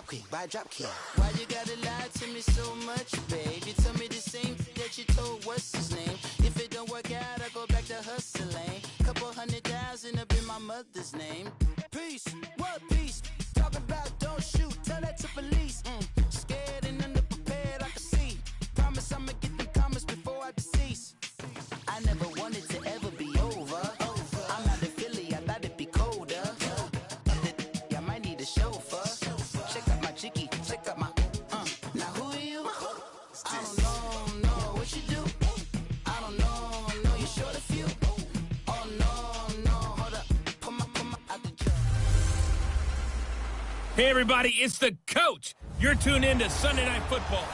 Dropkick. Why you gotta lie to me so much, babe? You tell me the same that you told what's his name. If it don't work out, I go back to hustling. Couple 100,000 up in my mother's name. Peace, what peace? Talk about don't shoot, tell that to police. Scared and underprepared, I can see. Promise I'ma get them comments before I decease. I never wanted to ever be over. I'm not a Philly, I thought it'd be colder. I might need a chauffeur. Check out my jiggy, check out my now who are you? I don't know what you do. I don't know you're short a few. Oh no, hold up. Put my out the jar. Hey everybody, it's the coach. You're tuned in to Sunday Night Football.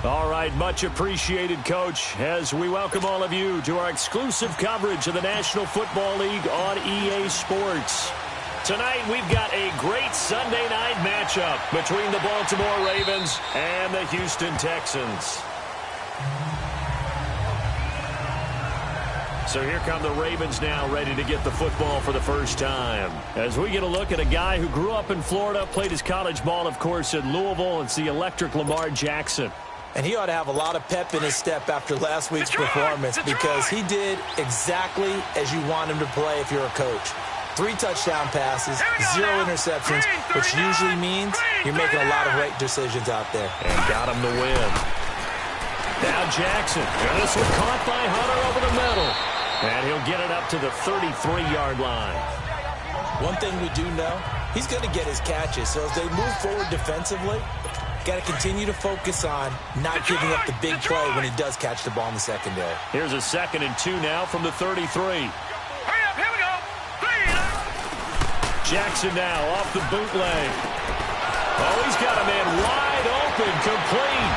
All right, much appreciated, Coach, as we welcome all of you to our exclusive coverage of the National Football League on EA Sports. Tonight, we've got a great Sunday night matchup between the Baltimore Ravens and the Houston Texans. So here come the Ravens now, ready to get the football for the first time. As we get a look at a guy who grew up in Florida, played his college ball, of course, in Louisville. It's the electric Lamar Jackson. And he ought to have a lot of pep in his step after last week's performance because he did exactly as you want him to play if you're a coach. 3 touchdown passes, 0 interceptions, which usually means you're making a lot of right decisions out there. And got him to win. Now Jackson. And this one caught by Hunter over the middle. And he'll get it up to the 33-yard line. One thing we do know, he's going to get his catches. So as they move forward defensively, got to continue to focus on not giving up the big play when he does catch the ball in the secondary. Here's a 2nd and 2 now from the 33. Hurry up, here we go. Jackson now off the bootleg. Oh, he's got a man wide open, complete.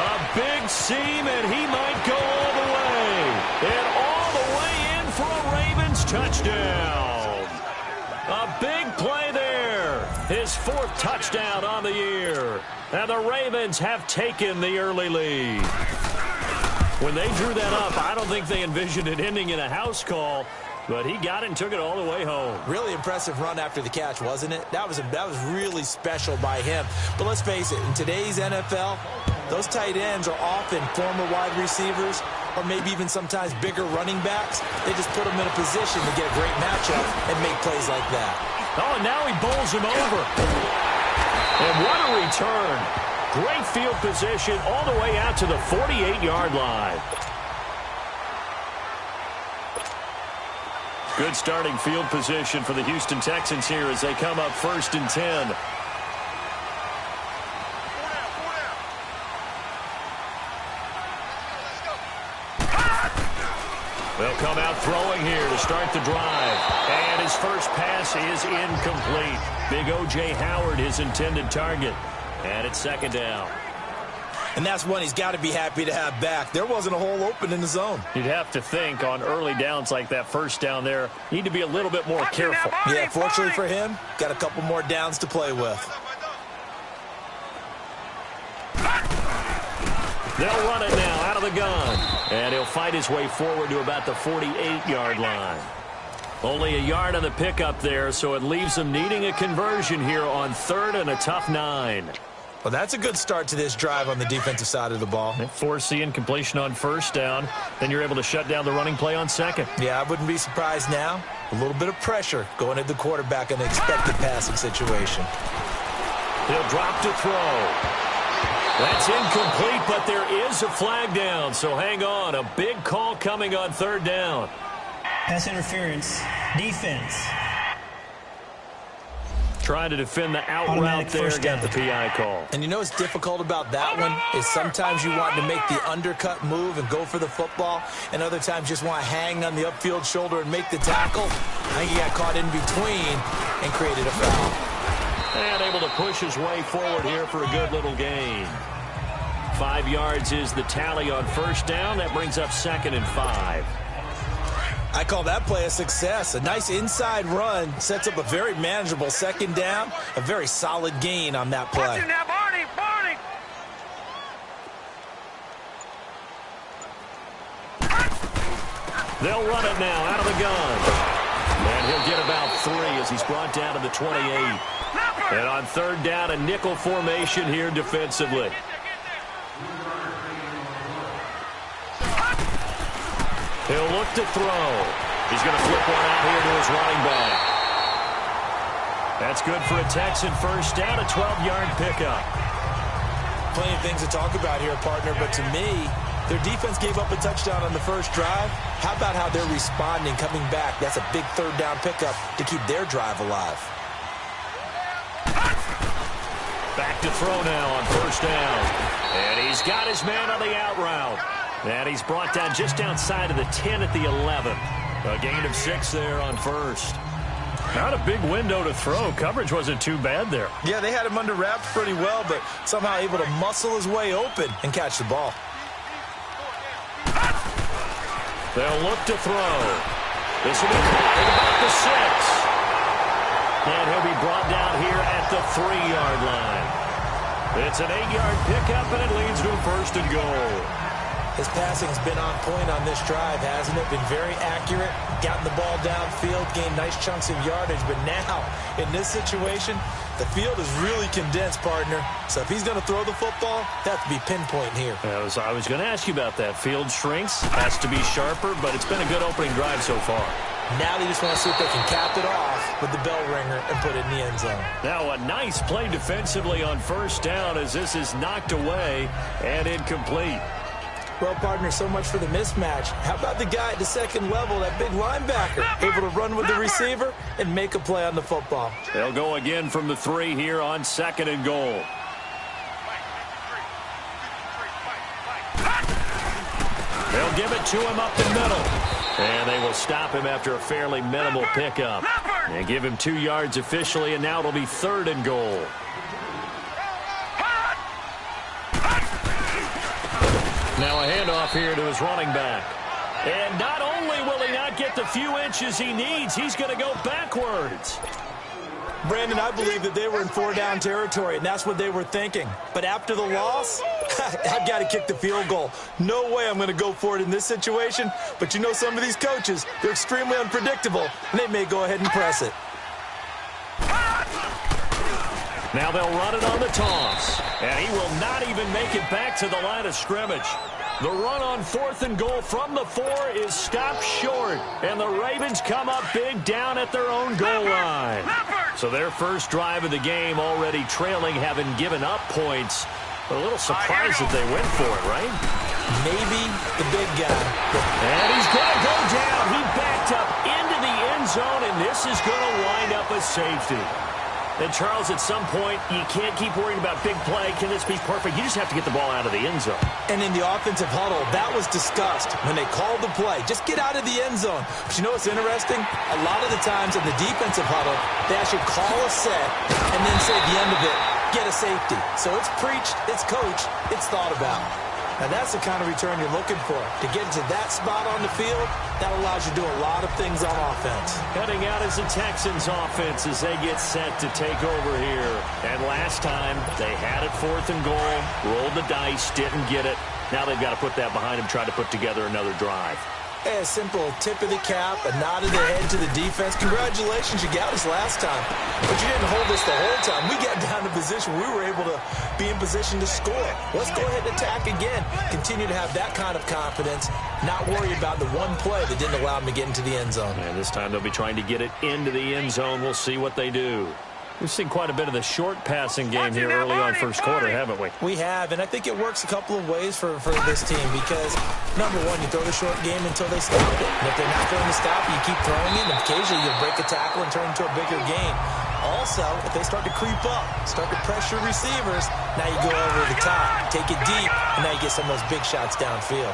A big seam, and he might go all the way. And all the way in for a Ravens touchdown. A big play there. His 4th touchdown on the year. And the Ravens have taken the early lead. When they drew that up, I don't think they envisioned it ending in a house call. But he got it and took it all the way home. Really impressive run after the catch, wasn't it? That was really special by him. But let's face it, in today's NFL, those tight ends are often former wide receivers or maybe even sometimes bigger running backs. They just put them in a position to get a great matchup and make plays like that. Oh, and now he bowls him over. And what a return. Great field position all the way out to the 48-yard line. Good starting field position for the Houston Texans here as they come up 1st and 10. They'll come out throwing here to start the drive. And his first pass is incomplete. Big O.J. Howard, his intended target. And it's 2nd down. And that's one he's got to be happy to have back. There wasn't a hole open in the zone. You'd have to think on early downs like that 1st down there, you need to be a little bit more careful. Yeah, fortunately for him, got a couple more downs to play with. They'll run it now out of the gun. And he'll fight his way forward to about the 48-yard line. Only a yard on the pickup there, so it leaves them needing a conversion here on 3rd and a tough 9. Well, that's a good start to this drive on the defensive side of the ball. Force the incompletion on 1st down. Then you're able to shut down the running play on 2nd. Yeah, I wouldn't be surprised now. A little bit of pressure going at the quarterback in an expected passing situation. He'll drop to throw. That's incomplete, but there is a flag down, so hang on. A big call coming on 3rd down. Pass interference. Defense. Trying to defend the out route there, got the PI call. And you know what's difficult about that one is sometimes you want to make the undercut move and go for the football, and other times just want to hang on the upfield shoulder and make the tackle. I think he got caught in between and created a foul. And able to push his way forward here for a good little gain. 5 yards is the tally on 1st down. That brings up 2nd and 5. I call that play a success. A nice inside run sets up a very manageable 2nd down. A very solid gain on that play. Watch it now, Barney. They'll run it now out of the gun. And he'll get about 3 as he's brought down to the 28. And on third down, a nickel formation here defensively. He'll look to throw. He's going to flip one out here to his running back. That's good for a Texan first down, a 12-yard pickup. Plenty of things to talk about here, partner, but to me, their defense gave up a touchdown on the first drive. How about how they're responding, coming back? That's a big third down pickup to keep their drive alive. Back to throw now on first down. And he's got his man on the out route. And he's brought down just outside of the 10 at the 11. A gain of 6 there on first. Not a big window to throw. Coverage wasn't too bad there. Yeah, they had him under wraps pretty well, but somehow able to muscle his way open and catch the ball. They'll look to throw. This will be about the 6. And he'll be brought down here at the 3-yard line. It's an 8-yard pickup, and it leads to a first and goal. His passing's been on point on this drive, hasn't it? Been very accurate, gotten the ball downfield, gained nice chunks of yardage. But now, in this situation, the field is really condensed, partner. So if he's going to throw the football, that have to be pinpoint here. I was going to ask you about that. Field shrinks, has to be sharper, but it's been a good opening drive so far. Now they just want to see if they can cap it off with the bell ringer and put it in the end zone. Now a nice play defensively on first down as this is knocked away and incomplete. Well, partner, so much for the mismatch. How about the guy at the second level, that big linebacker, able to run with the receiver and make a play on the football? They'll go again from the 3 here on second and goal. They'll give it to him up the middle. And they will stop him after a fairly minimal pickup. And give him 2 yards officially, and now it'll be third and goal. Now a handoff here to his running back. And not only will he not get the few inches he needs, he's going to go backwards. Brandon, I believe that they were in 4-down territory, and that's what they were thinking. But after the loss, I've got to kick the field goal. No way I'm going to go for it in this situation. But you know some of these coaches, they're extremely unpredictable, and they may go ahead and press it. Now they'll run it on the toss. And he will not even make it back to the line of scrimmage. The run on fourth and goal from the 4 is stopped short. And the Ravens come up big down at their own goal line. So their first drive of the game already trailing, having given up points. A little surprised that they went for it, right? Maybe the big guy. And he's going to go down. He backed up into the end zone, and this is going to wind up a safety. And, Charles, at some point, you can't keep worrying about big play. Can this be perfect? You just have to get the ball out of the end zone. And in the offensive huddle, that was discussed when they called the play. Just get out of the end zone. But you know what's interesting? A lot of the times in the defensive huddle, they actually call a set and then say at the end of it, get a safety. So it's preached, it's coached, it's thought about. Now, that's the kind of return you're looking for. To get to that spot on the field, that allows you to do a lot of things on offense. Heading out is the Texans offense as they get set to take over here. And last time, they had it fourth and goal, rolled the dice, didn't get it. Now they've got to put that behind them, try to put together another drive. Hey, a simple tip of the cap, a nod of the head to the defense. Congratulations, you got us last time. But you didn't hold us the whole time. We got down to position. We were able to be in position to score. Let's go ahead and attack again. Continue to have that kind of confidence, not worry about the one play that didn't allow them to get into the end zone. And this time they'll be trying to get it into the end zone. We'll see what they do. We've seen quite a bit of the short passing game here early on first quarter, haven't we? We have, and I think it works a couple of ways for this team because, number one, you throw the short game until they stop it. And if they're not going to stop it, you keep throwing it, and occasionally you'll break a tackle and turn it into a bigger game. Also, if they start to creep up, start to pressure receivers, now you go over the top, take it deep, and now you get some of those big shots downfield.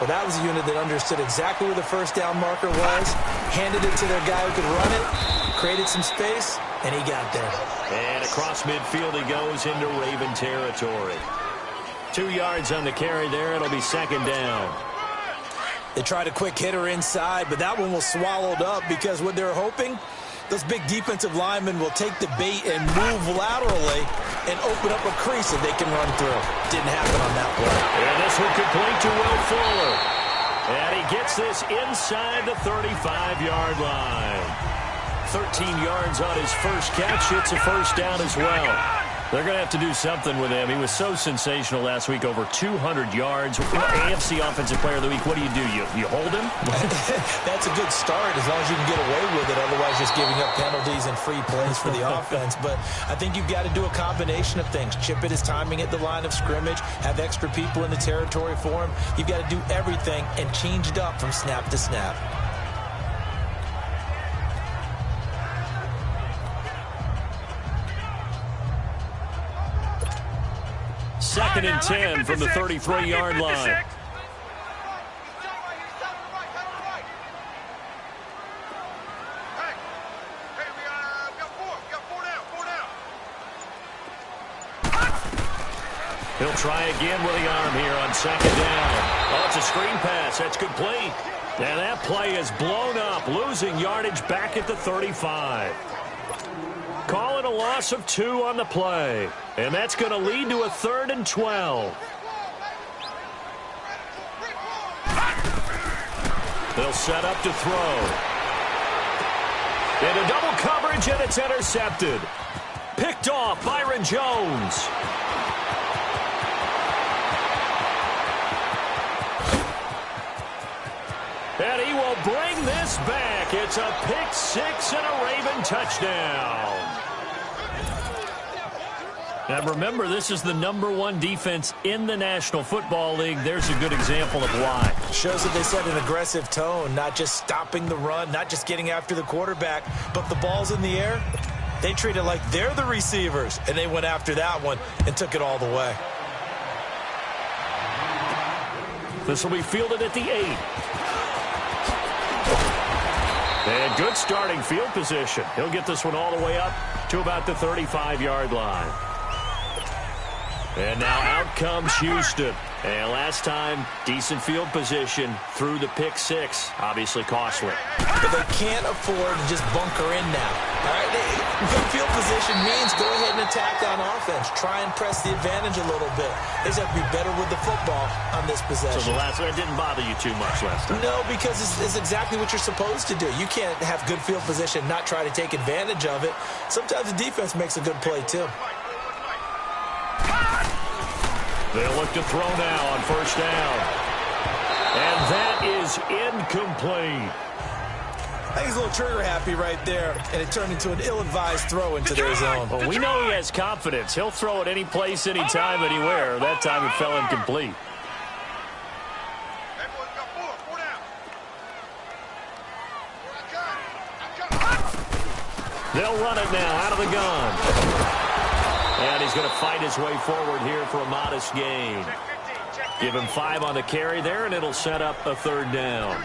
Well, that was a unit that understood exactly where the first down marker was, handed it to their guy who could run it, created some space, and he got there. And across midfield he goes into Raven territory. 2 yards on the carry there. It'll be second down. They tried a quick hitter inside, but that one was swallowed up because what they're hoping, those big defensive linemen will take the bait and move laterally and open up a crease that they can run through. Didn't happen on that play. And this one complete to Will Fuller. And he gets this inside the 35-yard line. 13 yards on his first catch. It's a first down as well. They're going to have to do something with him. He was so sensational last week, over 200 yards. AFC Offensive Player of the Week, what do? You hold him? That's a good start as long as you can get away with it. Otherwise, just giving up penalties and free plays for the offense. But I think you've got to do a combination of things. Chip it his timing at the line of scrimmage, have extra people in the territory for him. You've got to do everything and change it up from snap to snap. Second and 10 from the 33-yard line. Hey, we got four down. He'll try again with the arm here on second down. Oh, it's a screen pass. That's complete. And that play is blown up, losing yardage back at the 35. Call it a loss of 2 on the play. And that's going to lead to a 3rd and 12. They'll set up to throw. Into double coverage, and it's intercepted. Picked off Byron Jones. And he will bring this back. It's a pick 6 and a Raven touchdown. And remember, this is the #1 defense in the National Football League. There's a good example of why. Shows that they set an aggressive tone, not just stopping the run, not just getting after the quarterback, but the ball's in the air. They treat it like they're the receivers, and they went after that one and took it all the way. This will be fielded at the 8. And good starting field position. He'll get this one all the way up to about the 35-yard line. And now out comes Houston. And last time, decent field position through the pick 6. Obviously costly. But they can't afford to just bunker in now. All right? Good field position means go ahead and attack on offense. Try and press the advantage a little bit. They just have to be better with the football on this possession. So the last one didn't bother you too much last time? No, because it's exactly what you're supposed to do. You can't have good field position, not try to take advantage of it. Sometimes the defense makes a good play, too. They'll look to throw now on first down. And that is incomplete. I think he's a little trigger happy right there, and it turned into an ill-advised throw into their zone. Well, we know he has confidence. He'll throw it any place, anytime, anywhere. That time it fell incomplete. They'll run it now out of the gun. And he's going to fight his way forward here for a modest gain. Give him 5 on the carry there, and it'll set up a 3rd down.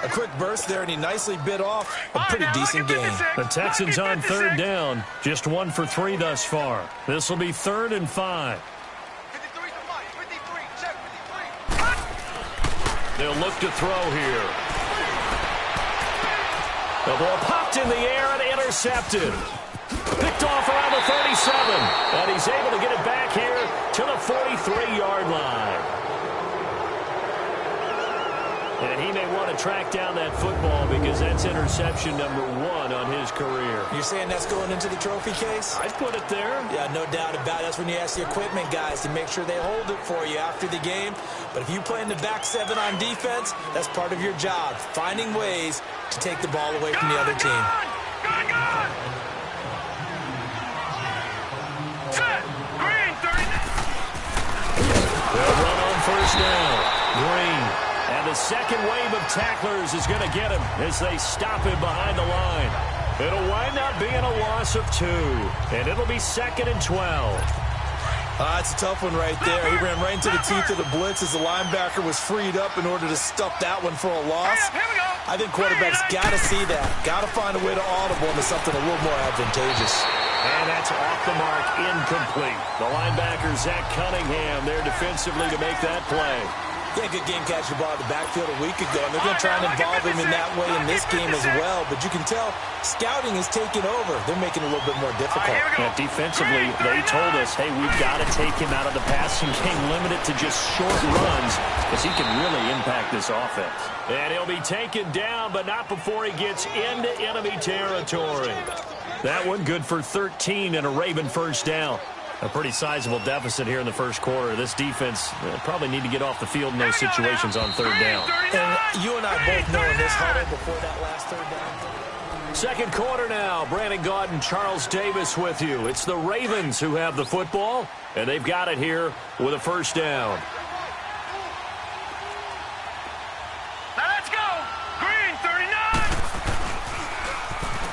A quick burst there, and he nicely bit off a pretty decent gain. The Texans on 3rd down, just 1 for 3 thus far. This will be 3rd and 5. They'll look to throw here. The ball popped in the air and intercepted. Picked off around the 37, and he's able to get it back here to the 43-yard line. And he may want to track down that football because that's interception #1 on his career. You're saying that's going into the trophy case? I'd put it there. Yeah, no doubt about it. That's when you ask the equipment guys to make sure they hold it for you after the game. But if you play in the back 7 on defense, that's part of your job, finding ways to take the ball away from the other team. They'll run on first down. Green. And the second wave of tacklers is going to get him as they stop him behind the line. It'll wind up being a loss of 2. And it'll be 2nd and 12. That's a tough one right there. He ran right into the teeth of the blitz as the linebacker was freed up in order to stuff that one for a loss. I think quarterbacks got to see that. Got to find a way to audible into something a little more advantageous. And that's off the mark, incomplete. The linebacker, Zach Cunningham, there defensively to make that play. Yeah, good game catching the ball in the backfield a week ago, and they're going to try and involve him in that way in this game as well. But you can tell scouting is taking over. They're making it a little bit more difficult. Yeah, defensively, they told us, hey, we've got to take him out of the passing game, limit it to just short runs, because he can really impact this offense. And he'll be taken down, but not before he gets into enemy territory. That one good for 13 and a Raven first down. A pretty sizable deficit here in the first quarter. This defense probably need to get off the field in those situations on third down. And you and I both know in this huddle before that last third down. Second quarter now. Brandon Gaud and Charles Davis with you. It's the Ravens who have the football, and they've got it here with a first down. Now let's go. Green, 39.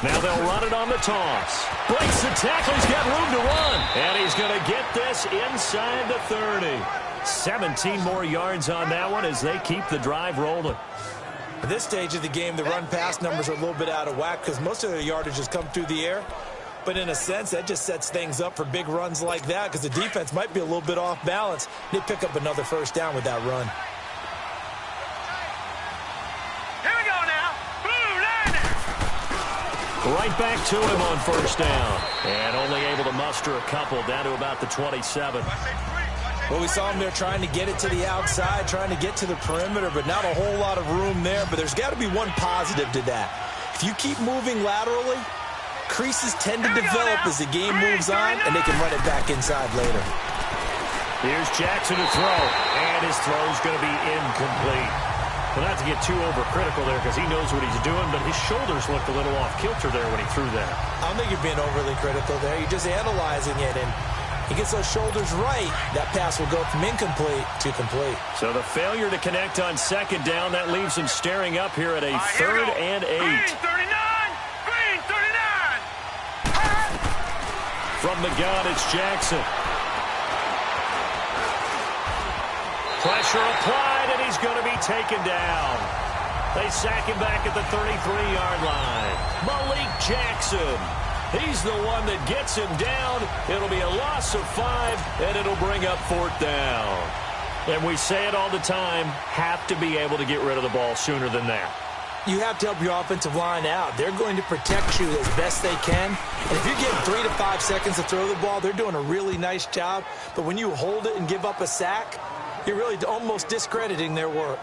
Now they'll run it on the toss. Breaks the tackle. He's got room to run. And he's going to get this inside the 30. 17 more yards on that one as they keep the drive rolling. At this stage of the game, the run-pass numbers are a little bit out of whack because most of their yardage has come through the air. But in a sense, that just sets things up for big runs like that because the defense might be a little bit off balance. They pick up another first down with that run. Right back to him on first down. And only able to muster a couple down to about the 27. Well, we saw him there trying to get it to the outside, trying to get to the perimeter, but not a whole lot of room there. But there's got to be one positive to that. If you keep moving laterally, creases tend to develop as the game moves on, and they can run it back inside later. Here's Jackson to throw, and his throw's going to be incomplete. Well, not to get too overcritical there because he knows what he's doing, but his shoulders looked a little off kilter there when he threw that. I don't think you're being overly critical there. You're just analyzing it, and he gets those shoulders right. That pass will go from incomplete to complete. So the failure to connect on second down, that leaves him staring up here at a third and 8. Green, 39. Green, 39. From the gun, it's Jackson. Pressure applied, and he's going to be taken down. They sack him back at the 33-yard line. Malik Jackson. He's the one that gets him down. It'll be a loss of 5, and it'll bring up fourth down. And we say it all the time, have to be able to get rid of the ball sooner than that. You have to help your offensive line out. They're going to protect you as best they can. And if you're getting 3 to 5 seconds to throw the ball, they're doing a really nice job. But when you hold it and give up a sack, you're really almost discrediting their work.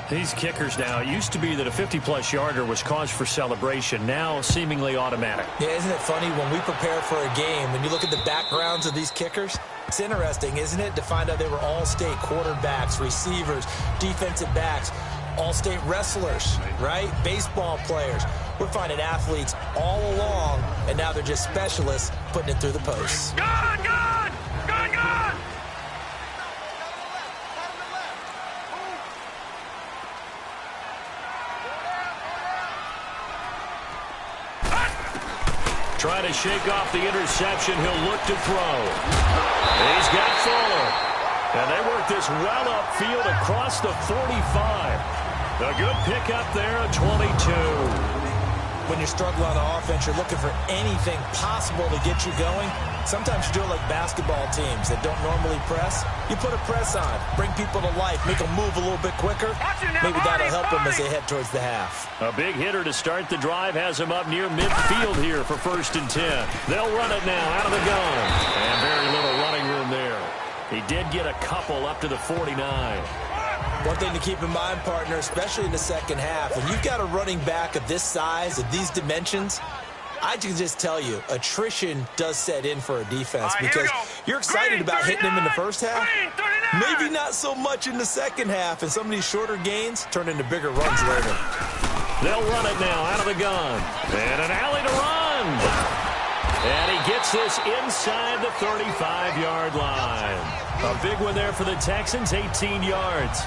These kickers now, it used to be that a 50-plus yarder was cause for celebration, now seemingly automatic. Yeah, isn't it funny when we prepare for a game, when you look at the backgrounds of these kickers, it's interesting, isn't it, to find out they were all-state quarterbacks, receivers, defensive backs, all-state wrestlers, right? Baseball players. We're finding athletes all along, and now they're just specialists putting it through the posts. Good, good, good, good. Trying to shake off the interception. He'll look to throw. He's got Fuller. And they work this well upfield across the 45. A good pickup there at 22. When you're struggling on offense, you're looking for anything possible to get you going. Sometimes you do it like basketball teams that don't normally press. You put a press on, bring people to life, make them move a little bit quicker. Maybe that'll help them as they head towards the half. A big hitter to start the drive has him up near midfield here for 1st and 10. They'll run it now out of the gun. And very little running room there. He did get a couple up to the 49. One thing to keep in mind, partner, especially in the second half, when you've got a running back of this size, of these dimensions, I can just tell you, attrition does set in for a defense because you're excited about hitting him in the first half. Maybe not so much in the second half, and some of these shorter gains turn into bigger runs later. They'll run it now out of the gun. And an alley to run. And he gets this inside the 35-yard line. A big one there for the Texans, 18 yards.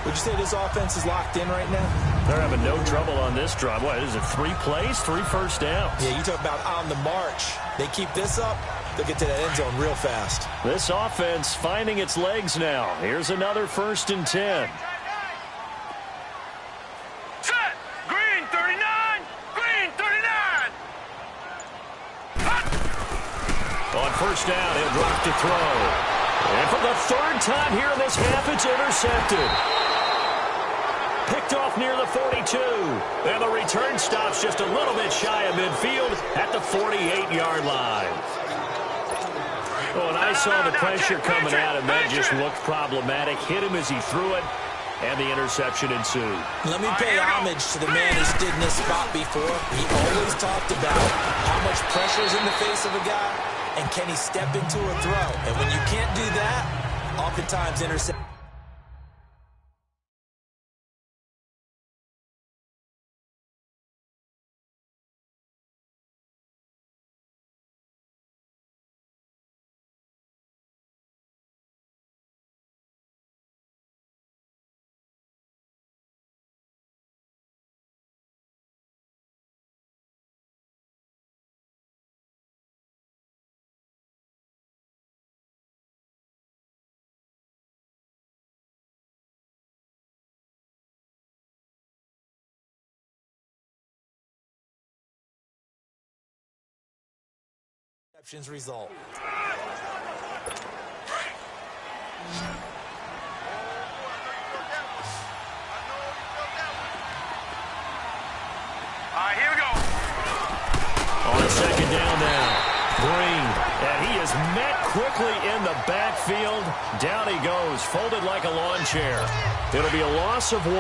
Would you say this offense is locked in right now? They're having no trouble on this drive. What is it, 3 plays, 3 first downs? Yeah, you talk about on the march. They keep this up, they'll get to that end zone real fast. This offense finding its legs now. Here's another 1st and 10. Set. Green, 39. Green, 39. On first down, he'll drop to throw. And for the third time here in this half, it's intercepted. Picked off near the 42. And the return stops just a little bit shy of midfield at the 48-yard line. Oh, and I saw the pressure coming at him. That just looked problematic. Hit him as he threw it, and the interception ensued. Let me pay homage to the man who stood in this spot before. He always talked about how much pressure is in the face of a guy, and can he step into a throw. And when you can't do that, oftentimes interception. Result. All right, here we go. On second down now, Green, and he is met quickly in the backfield. Down he goes, folded like a lawn chair. It'll be a loss of 1,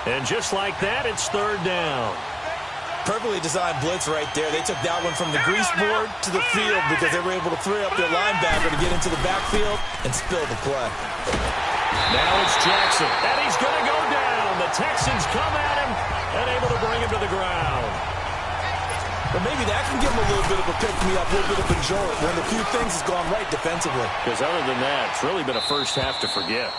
and just like that, it's third down. Perfectly designed blitz right there. They took that one from the grease board to the field because they were able to free up their linebacker to get into the backfield and spill the play. Now it's Jackson, and he's going to go down. The Texans come at him and able to bring him to the ground. But maybe that can give him a little bit of a pick-me-up, a little bit of a jolt when a few things has gone right defensively. Because other than that, it's really been a first half to forget.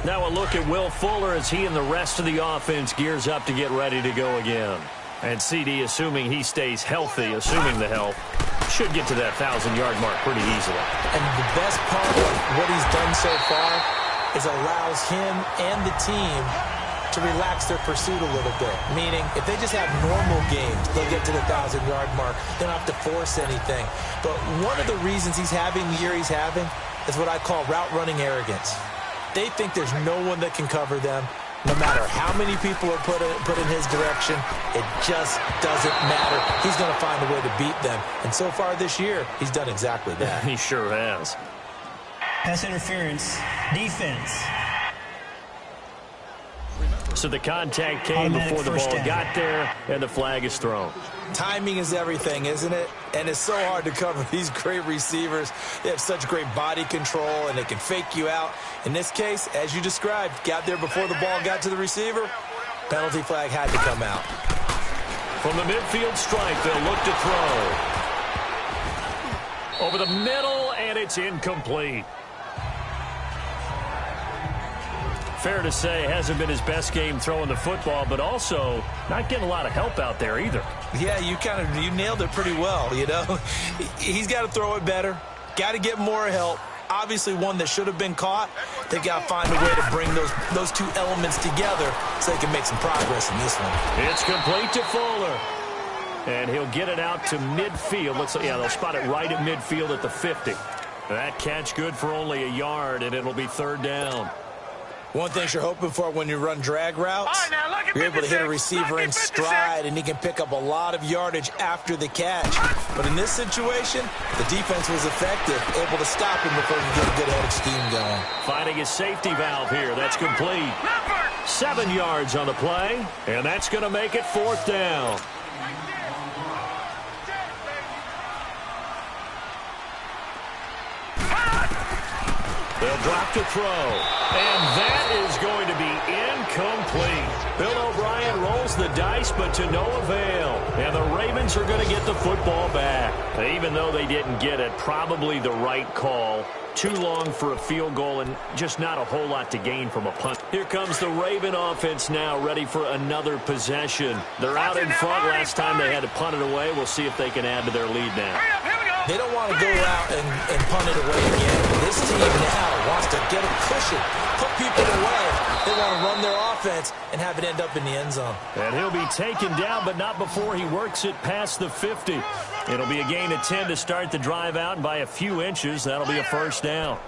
Now a look at Will Fuller as he and the rest of the offense gears up to get ready to go again. And CD, assuming he stays healthy, assuming the health, should get to that 1,000-yard mark pretty easily. And the best part of what he's done so far is allows him and the team to relax their pursuit a little bit. Meaning, if they just have normal games, they'll get to the 1,000-yard mark. They don't have to force anything. But one of the reasons he's having the year he's having is what I call route-running arrogance. They think there's no one that can cover them. No matter how many people are put in his direction, it just doesn't matter. He's going to find a way to beat them. And so far this year, he's done exactly that. He sure has. Pass interference. Defense. So the contact came before the ball got there, and the flag is thrown. Timing is everything, isn't it? And it's so hard to cover these great receivers. They have such great body control, and they can fake you out. In this case, as you described, got there before the ball got to the receiver. Penalty flag had to come out. From the midfield stripe, they'll look to throw. Over the middle, and it's incomplete. Fair to say, hasn't been his best game throwing the football, but also not getting a lot of help out there either. Yeah, you nailed it pretty well, you know. He's got to throw it better. Got to get more help. Obviously one that should have been caught. They got to find a way to bring those two elements together so they can make some progress in this one. It's complete to Fuller. And he'll get it out to midfield. They'll spot it right at midfield at the 50. That catch good for only a yard, and it'll be third down. One thing you're hoping for when you run drag routes, you're able to hit a receiver in stride, and he can pick up a lot of yardage after the catch. But in this situation, the defense was effective, able to stop him before he get a good head of steam going. Finding his safety valve here. That's complete. 7 yards on the play, and that's going to make it fourth down. They'll drop to throw, and that is going to be incomplete. Bill O'Brien rolls the dice, but to no avail. And the Ravens are going to get the football back. Even though they didn't get it, probably the right call. Too long for a field goal and just not a whole lot to gain from a punt. Here comes the Raven offense now, ready for another possession. They're out in front. Last time they had to punt it away. We'll see if they can add to their lead now. They don't want to go out and punt it away again. This team now wants to get a cushion, put people away, They want to run their offense and have it end up in the end zone. And he'll be taken down, but not before he works it past the 50. It'll be a gain of 10 to start the drive out, and by a few inches, that'll be a first down.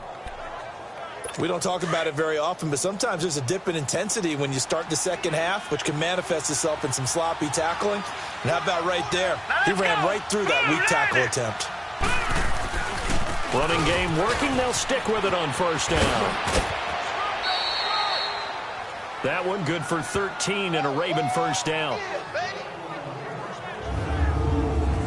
We don't talk about it very often, but sometimes there's a dip in intensity when you start the second half, which can manifest itself in some sloppy tackling. And how about right there? He ran right through that weak tackle attempt. Running game working. They'll stick with it on first down. That one good for 13 and a Raven first down.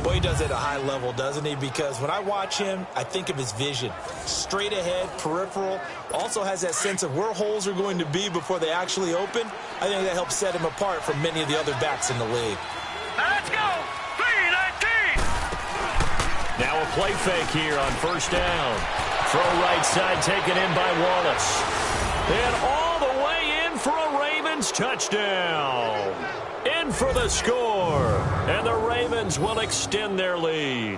Boy, he does it at a high level, doesn't he? Because when I watch him, I think of his vision. Straight ahead, peripheral. Also has that sense of where holes are going to be before they actually open. I think that helps set him apart from many of the other backs in the league. Let's go. 3-19. Now a play fake here on first down. Throw right side taken in by Wallace. And all the way in for a Ravens touchdown. In for the score. And the Ravens will extend their lead.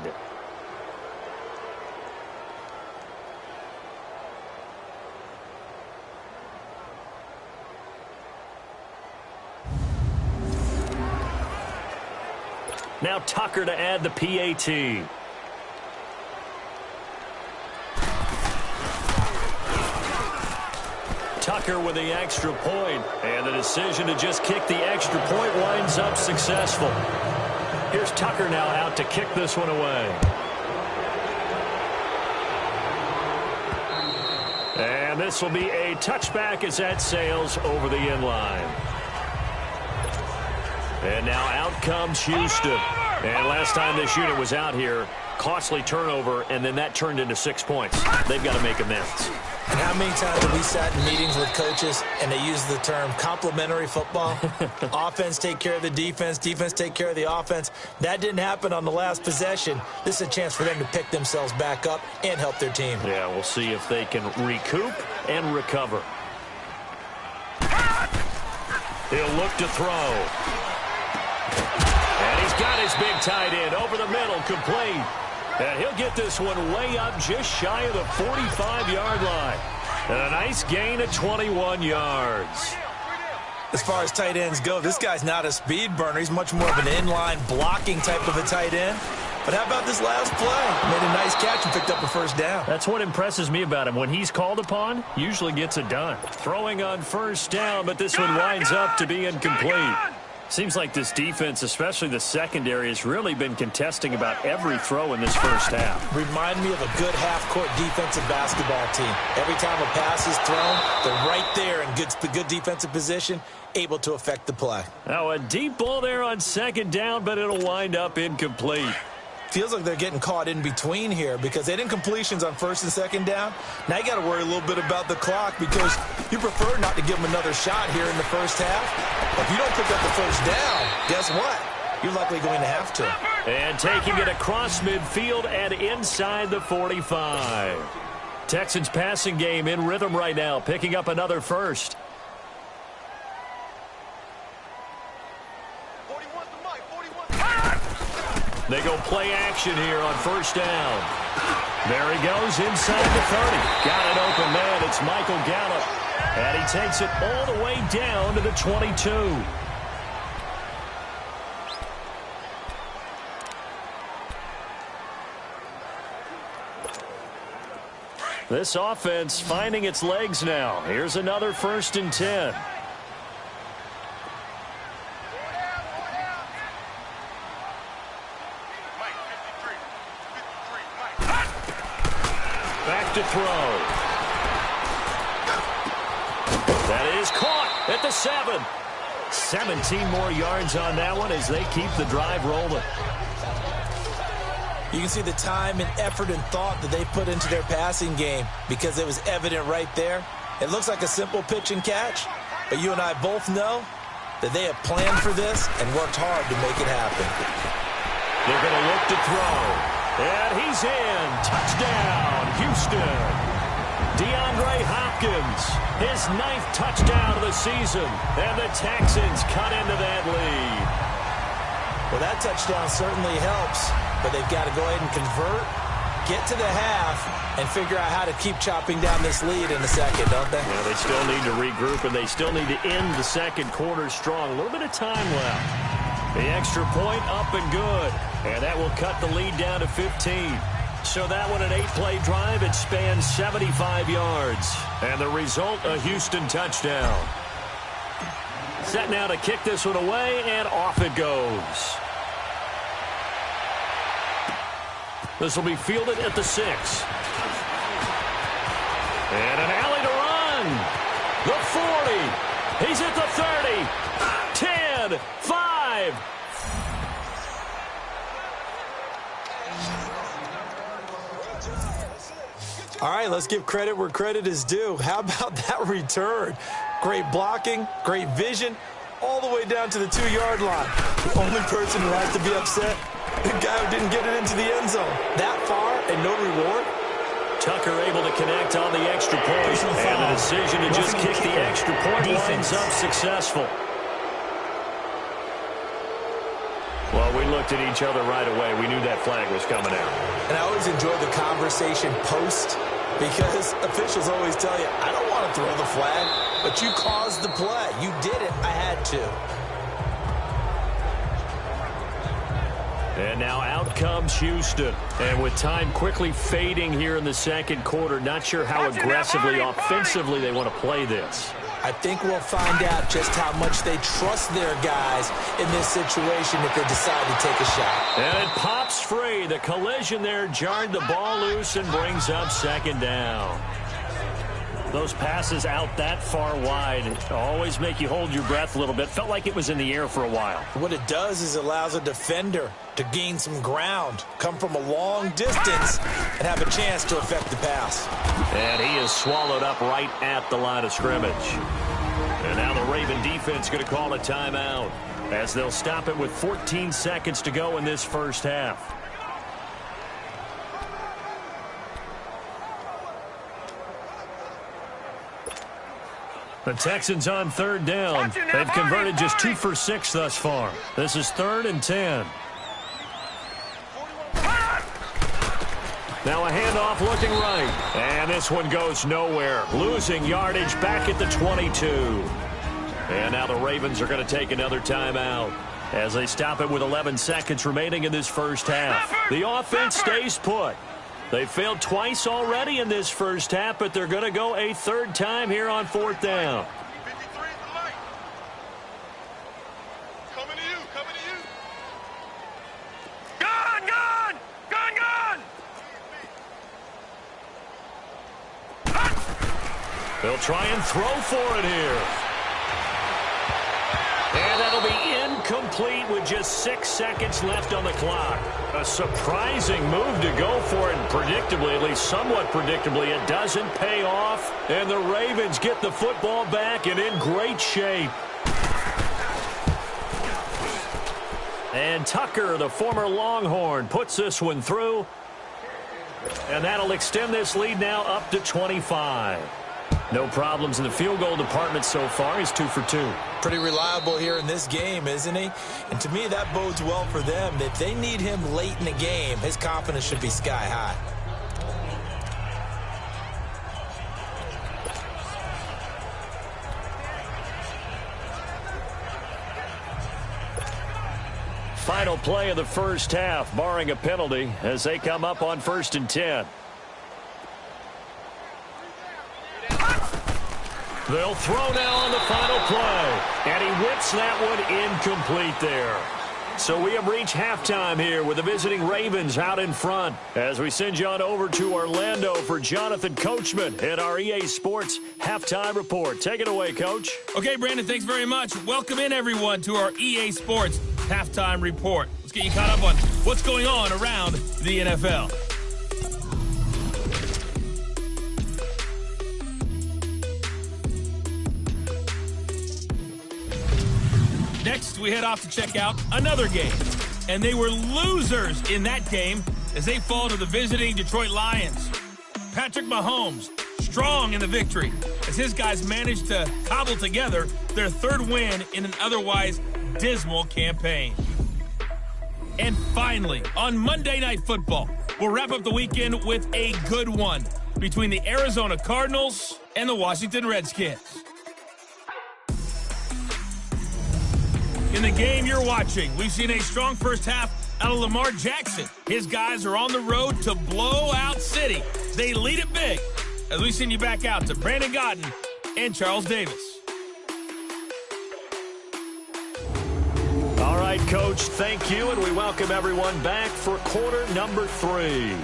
Now Tucker to add the PAT. Tucker with the extra point, and the decision to just kick the extra point winds up successful. Here's Tucker now out to kick this one away. And this will be a touchback as that sails over the end line. And now out comes Houston. And last time this unit was out here, costly turnover, and then that turned into 6 points. They've got to make amends. And how many times have we sat in meetings with coaches and they use the term complementary football? Offense take care of the defense, defense take care of the offense. That didn't happen on the last possession. This is a chance for them to pick themselves back up and help their team. Yeah, we'll see if they can recoup and recover. He'll look to throw. And he's got his big tight end over the middle, complete. And he'll get this one way up just shy of the 45-yard line. And a nice gain of 21 yards. As far as tight ends go, this guy's not a speed burner. He's much more of an inline blocking type of a tight end. But how about this last play? Made a nice catch and picked up a first down. That's what impresses me about him. When he's called upon, usually gets it done. Throwing on first down, but this one winds up to be incomplete. Seems like this defense, especially the secondary, has really been contesting about every throw in this first half. Remind me of a good half-court defensive basketball team. Every time a pass is thrown, they're right there in good defensive position, able to affect the play. Now a deep ball there on second down, but it'll wind up incomplete. Feels like they're getting caught in between here because they didn't completions on first and second down. Now you got to worry a little bit about the clock because you prefer not to give them another shot here in the first half. If you don't pick up the first down, guess what? You're likely going to have to. And taking it across midfield and inside the 45. Texans passing game in rhythm right now, picking up another first. They go play action here on first down. There he goes inside the 30. Got it open, man. It's Michael Gallup. And he takes it all the way down to the 22. This offense finding its legs now. Here's another 1st and 10. To throw. That is caught at the 7. 17 more yards on that one as they keep the drive rolling. You can see the time and effort and thought that they put into their passing game because it was evident right there. It looks like a simple pitch and catch, but you and I both know that they have planned for this and worked hard to make it happen. They're going to look to throw. And he's in. Touchdown, Houston. DeAndre Hopkins, his 9th touchdown of the season. And the Texans cut into that lead. Well, that touchdown certainly helps, but they've got to go ahead and convert get to the half and figure out how to keep chopping down this lead in a second, don't they? Yeah, they still need to regroup, and they still need to end the second quarter strong. A little bit of time left. The extra point up and good. And that will cut the lead down to 15. So that one, an 8-play drive. It spans 75 yards. And the result, a Houston touchdown. Set now to kick this one away, and off it goes. This will be fielded at the 6. And an alley to run. The 40. He's at the 30. 10, 5. All right, let's give credit where credit is due. How about that return? Great blocking, great vision, all the way down to the 2-yard line. The only person who has to be upset, the guy who didn't get it into the end zone. That far and no reward. Tucker able to connect on the extra point. And the decision to just kick the extra point winds up successful. Well, we looked at each other right away. We knew that flag was coming out. And I always enjoy the conversation post, because officials always tell you, I don't want to throw the flag, but you caused the play. You did it. I had to. And now out comes Houston. And with time quickly fading here in the second quarter, not sure how aggressively, offensively they want to play this. I think we'll find out just how much they trust their guys in this situation if they decide to take a shot. And it pops free. The collision there jarred the ball loose and brings up second down. Those passes out that far wide always make you hold your breath a little bit. Felt like it was in the air for a while. What it does is it allows a defender to gain some ground, come from a long distance, and have a chance to affect the pass. And he is swallowed up right at the line of scrimmage. And now the Raven defense going to call a timeout as they'll stop it with 14 seconds to go in this first half. The Texans on third down. They've converted just 2 for 6 thus far. This is 3rd and 10. Now a handoff looking right. And this one goes nowhere. Losing yardage back at the 22. And now the Ravens are going to take another timeout as they stop it with 11 seconds remaining in this first half. The offense stays put. They failed twice already in this first half, but they're going to go a third time here on 4th down. Coming to you, coming to you. Gone, gone, gone, gone. They'll try and throw for it here. And that'll be incomplete with just 6 seconds left on the clock. A surprising move to go for it, and predictably, at least somewhat predictably, it doesn't pay off. And the Ravens get the football back and in great shape. And Tucker, the former Longhorn, puts this one through. And that'll extend this lead now up to 25. No problems in the field goal department so far. He's 2 for 2. Pretty reliable here in this game, isn't he? And to me, that bodes well for them. If they need him late in the game, his confidence should be sky high. Final play of the first half, barring a penalty, as they come up on 1st and 10. They'll throw now on the final play. And he whips that one incomplete there. So we have reached halftime here with the visiting Ravens out in front as we send you on over to Orlando for Jonathan Coachman at our EA Sports Halftime Report. Take it away, Coach. Okay, Brandon, thanks very much. Welcome in, everyone, to our EA Sports Halftime Report. Let's get you caught up on what's going on around the NFL. Next, we head off to check out another game. And they were losers in that game as they fall to the visiting Detroit Lions. Patrick Mahomes, strong in the victory, as his guys managed to cobble together their 3rd win in an otherwise dismal campaign. And finally, on Monday Night Football, We'll wrap up the weekend with a good one between the Arizona Cardinals and the Washington Redskins. In the game you're watching, we've seen a strong first half out of Lamar Jackson. His guys are on the road to blow out City. They lead it big. As we send you back out to Brandon Godden and Charles Davis. All right, Coach, thank you, and we welcome everyone back for quarter number 3.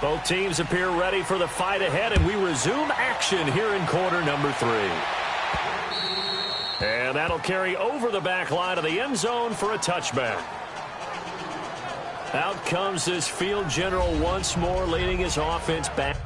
Both teams appear ready for the fight ahead, and we resume action here in quarter number 3. And that'll carry over the back line of the end zone for a touchback. Out comes this field general once more, leading his offense back.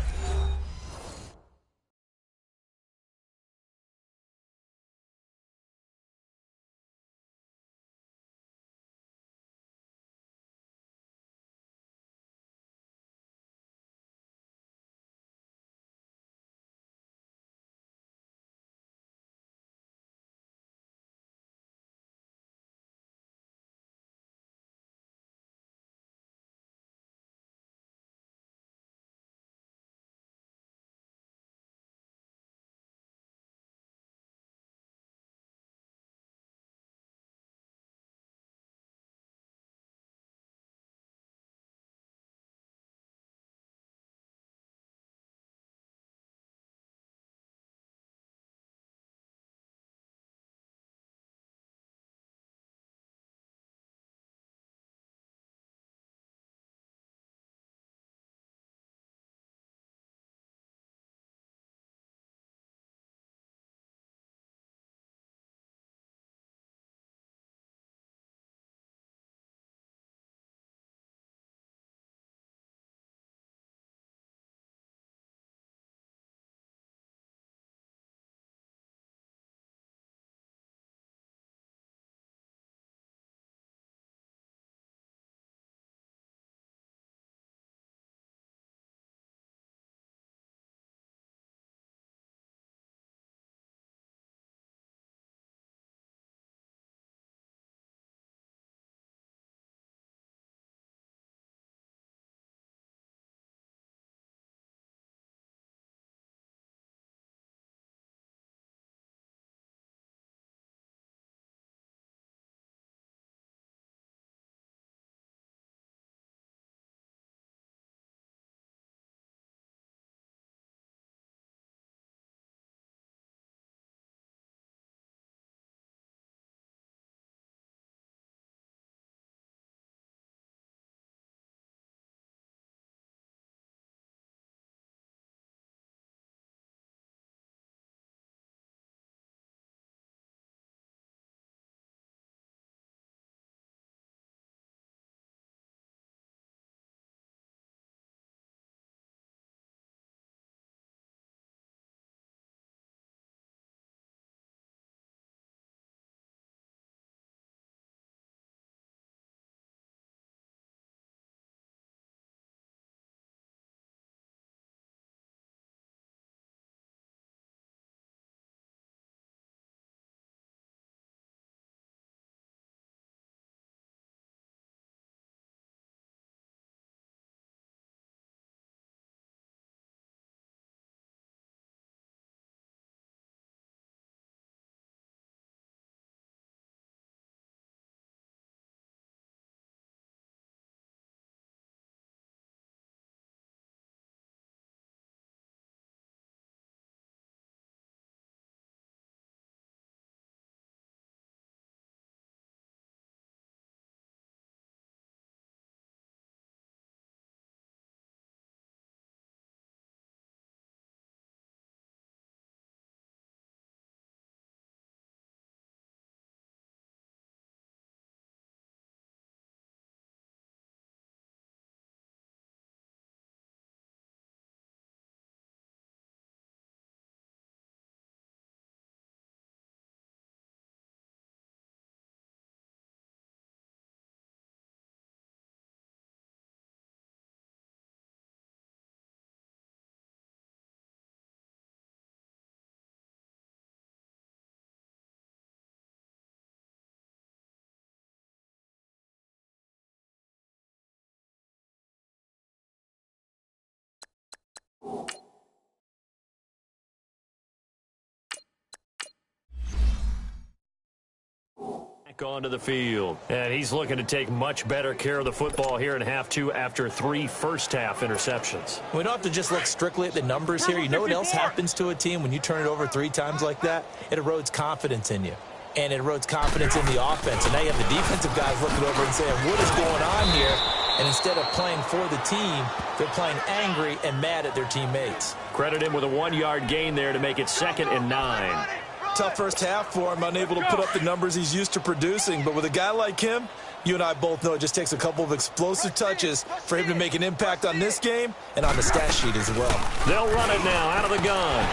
back onto the field. And he's looking to take much better care of the football here in half two after 3 first-half interceptions. We don't have to just look strictly at the numbers here. You know what else happens to a team when you turn it over 3 times like that? It erodes confidence in you. And it erodes confidence in the offense. And now you have the defensive guys looking over and saying, what is going on here? And instead of playing for the team, they're playing angry and mad at their teammates. Credit him with a 1-yard gain there to make it 2nd and 9. Tough first half for him, unable to put up the numbers he's used to producing. But with a guy like him, you and I both know it just takes a couple of explosive touches for him to make an impact on this game and on the stat sheet as well. They'll run it now out of the gun.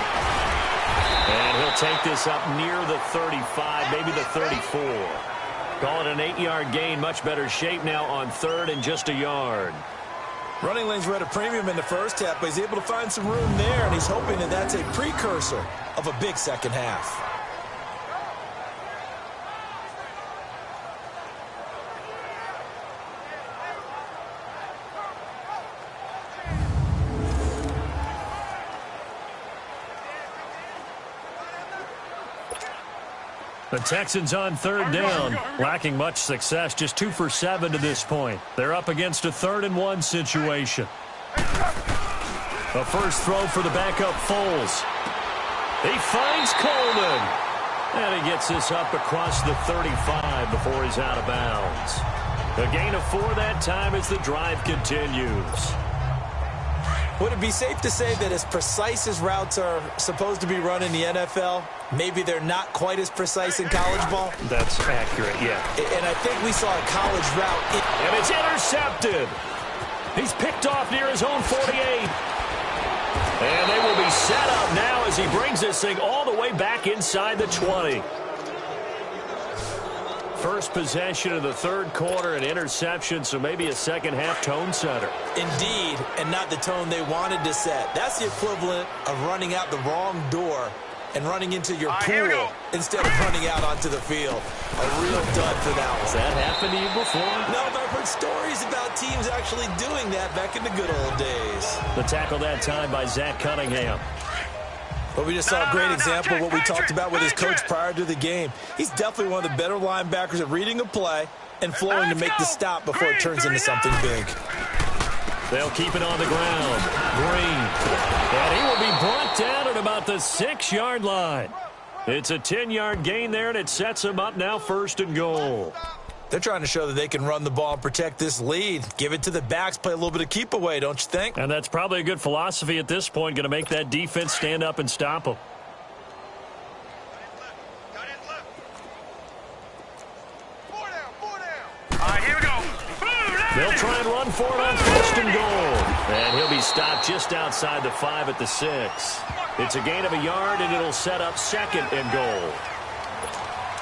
And he'll take this up near the 35, maybe the 34. Call it an 8-yard gain, much better shape now on 3rd and just a yard. Running lanes were at a premium in the first half, but he's able to find some room there, and he's hoping that that's a precursor of a big second half. The Texans on 3rd down, lacking much success, just 2 for 7 to this point. They're up against a 3rd and 1 situation. The first throw for the backup Foles. He finds Coleman. And he gets this up across the 35 before he's out of bounds. A gain of 4 that time as the drive continues. Would it be safe to say that as precise as routes are supposed to be run in the NFL, maybe they're not quite as precise in college ball? That's accurate, yeah. And I think we saw a college route. And it's intercepted. He's picked off near his own 48. And they will be set up now as he brings this thing all the way back inside the 20. First possession of the 3rd quarter, an interception, so maybe a second-half tone setter. Indeed, and not the tone they wanted to set. That's the equivalent of running out the wrong door and running into your pool instead of running out onto the field. A real dud for that one. Has that happened to you before? No, but I've heard stories about teams actually doing that back in the good old days. The tackle that time by Zach Cunningham. But we just saw a great example of what we talked about with his coach prior to the game. He's definitely one of the better linebackers at reading a play and flowing to make the stop before it turns into something big. They'll keep it on the ground. Green. And he will be brought down at about the 6-yard line. It's a 10-yard gain there, and it sets him up now 1st and goal. They're trying to show that they can run the ball and protect this lead. Give it to the backs, play a little bit of keep away, don't you think? And that's probably a good philosophy at this point, going to make that defense stand up and stop them. Here we go. They'll try and run for it on 1st and goal. And he'll be stopped just outside the 5 at the 6. It's a gain of a yard, and it'll set up 2nd and goal.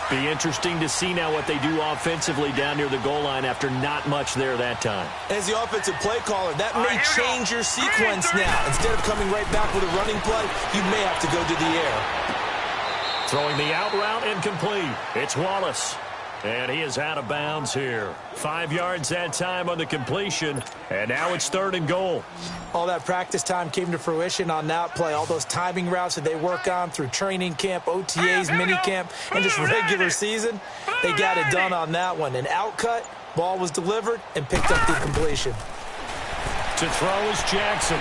Be interesting to see now what they do offensively down near the goal line after not much there that time. As the offensive play caller, that may change your sequence now. Instead of coming right back with a running play, you may have to go to the air. Throwing the out route incomplete. It's Wallace. And he is out of bounds here. 5 yards that time on the completion. And now it's 3rd and goal. All that practice time came to fruition on that play. All those timing routes that they work on through training camp, OTAs, minicamp, and just regular season, they got it done on that one. An outcut, ball was delivered, and picked up the completion. To throw is Jackson.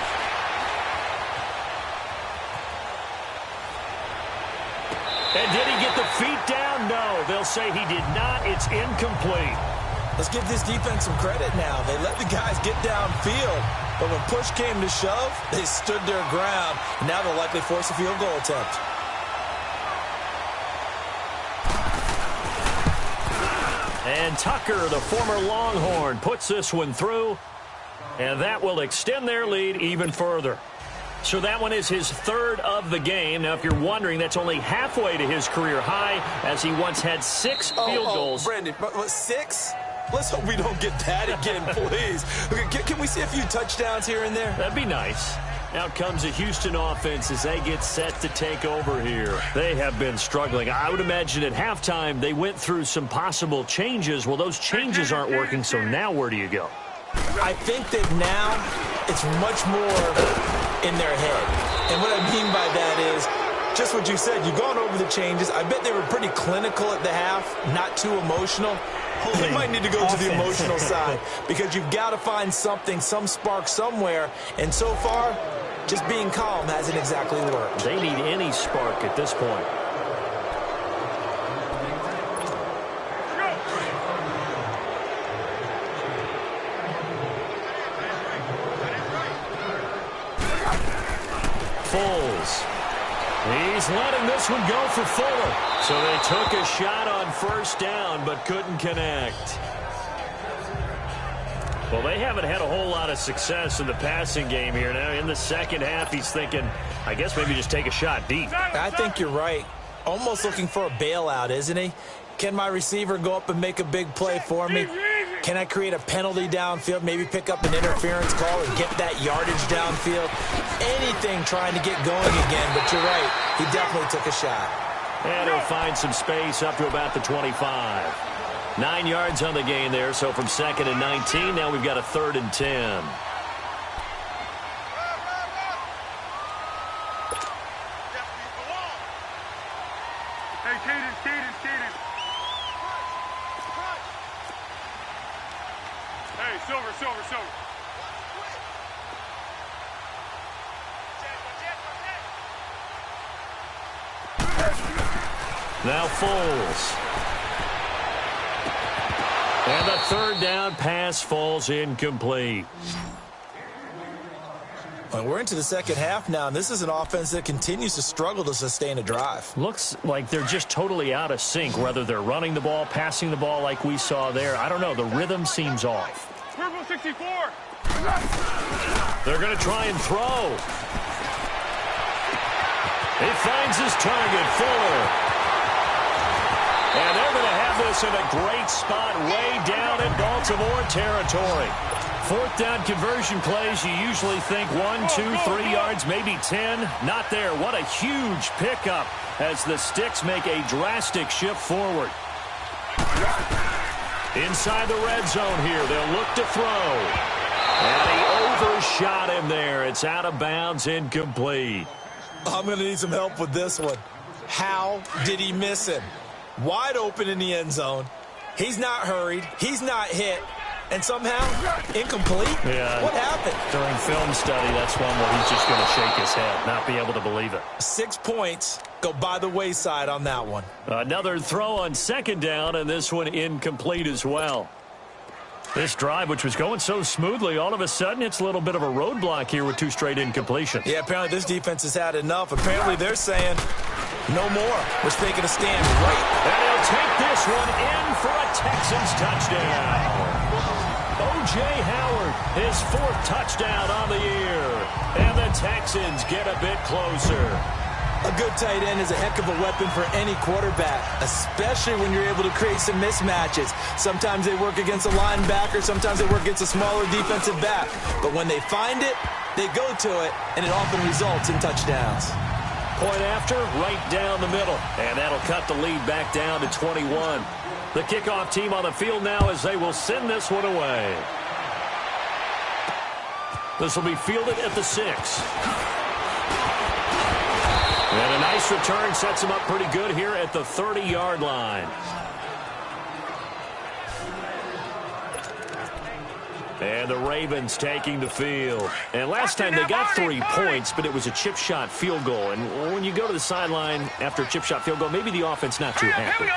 And did he get the feet down? No, they'll say he did not. It's incomplete. Let's give this defense some credit now. They let the guys get downfield, but when push came to shove, they stood their ground, and now they'll likely force a field goal attempt. And Tucker, the former Longhorn, puts this one through, and that will extend their lead even further. So that one is his 3rd of the game. Now, if you're wondering, that's only halfway to his career high, as he once had 6 field goals. Brandon, but 6? Let's hope we don't get that again, please. Okay, can we see a few touchdowns here and there? That'd be nice. Out comes the Houston offense as they get set to take over here. They have been struggling. I would imagine at halftime they went through some possible changes. Well, those changes aren't working, so now where do you go? I think that now it's much more in their head. And what I mean by that is just what you said. You've gone over the changes. I bet they were pretty clinical at the half, not too emotional. They might need to go to the emotional side because you've got to find something, some spark somewhere. And so far, just being calm hasn't exactly worked. They need any spark at this point. Foles. He's letting this one go for Fuller. So they took a shot on first down, but couldn't connect. Well, they haven't had a whole lot of success in the passing game here. Now, in the second half, he's thinking, I guess maybe just take a shot deep. I think you're right. Almost looking for a bailout, isn't he? Can my receiver go up and make a big play for me? Can I create a penalty downfield, maybe pick up an interference call and get that yardage downfield? Anything trying to get going again, but you're right. He definitely took a shot. And he'll find some space up to about the 25. 9 yards on the gain there, so from 2nd and 19, now we've got a 3rd and 10. Hey, Cadence. Hey, Silver. Now Foles. And the 3rd down pass falls incomplete. Well, we're into the second half now, and this is an offense that continues to struggle to sustain a drive. Looks like they're just totally out of sync, whether they're running the ball, passing the ball like we saw there. I don't know. The rhythm seems off. Purple 64. They're going to try and throw. He finds his target, Fuller. And they're going to have this in a great spot way down in Baltimore territory. 4th down conversion plays, you usually think 1, 2, 3 yards, maybe 10. Not there. What a huge pickup as the Sticks make a drastic shift forward. Inside the red zone here, they'll look to throw. And he overshot him there. It's out of bounds, incomplete. I'm going to need some help with this one. How did he miss him? Wide open in the end zone. He's not hurried. He's not hit. And somehow, incomplete? Yeah. What happened? During film study, that's one where he's just going to shake his head, not be able to believe it. 6 points go by the wayside on that one. Another throw on 2nd down, and this one incomplete as well. This drive, which was going so smoothly, all of a sudden it's a little bit of a roadblock here with 2 straight incompletions. Yeah, apparently this defense has had enough. Apparently they're saying, no more. We're taking a stand right. And he'll take this one in for a Texans touchdown. O.J. Howard, his 4th touchdown on the year. And the Texans get a bit closer. A good tight end is a heck of a weapon for any quarterback, especially when you're able to create some mismatches. Sometimes they work against a linebacker, sometimes they work against a smaller defensive back. But when they find it, they go to it, and it often results in touchdowns. Point after, right down the middle. And that'll cut the lead back down to 21. The kickoff team on the field now as they will send this one away. This will be fielded at the 6. And a nice return sets him up pretty good here at the 30-yard line. And the Ravens taking the field. And last time they got 3 points, but it was a chip shot field goal. And when you go to the sideline after a chip shot field goal, maybe the offense not too happy.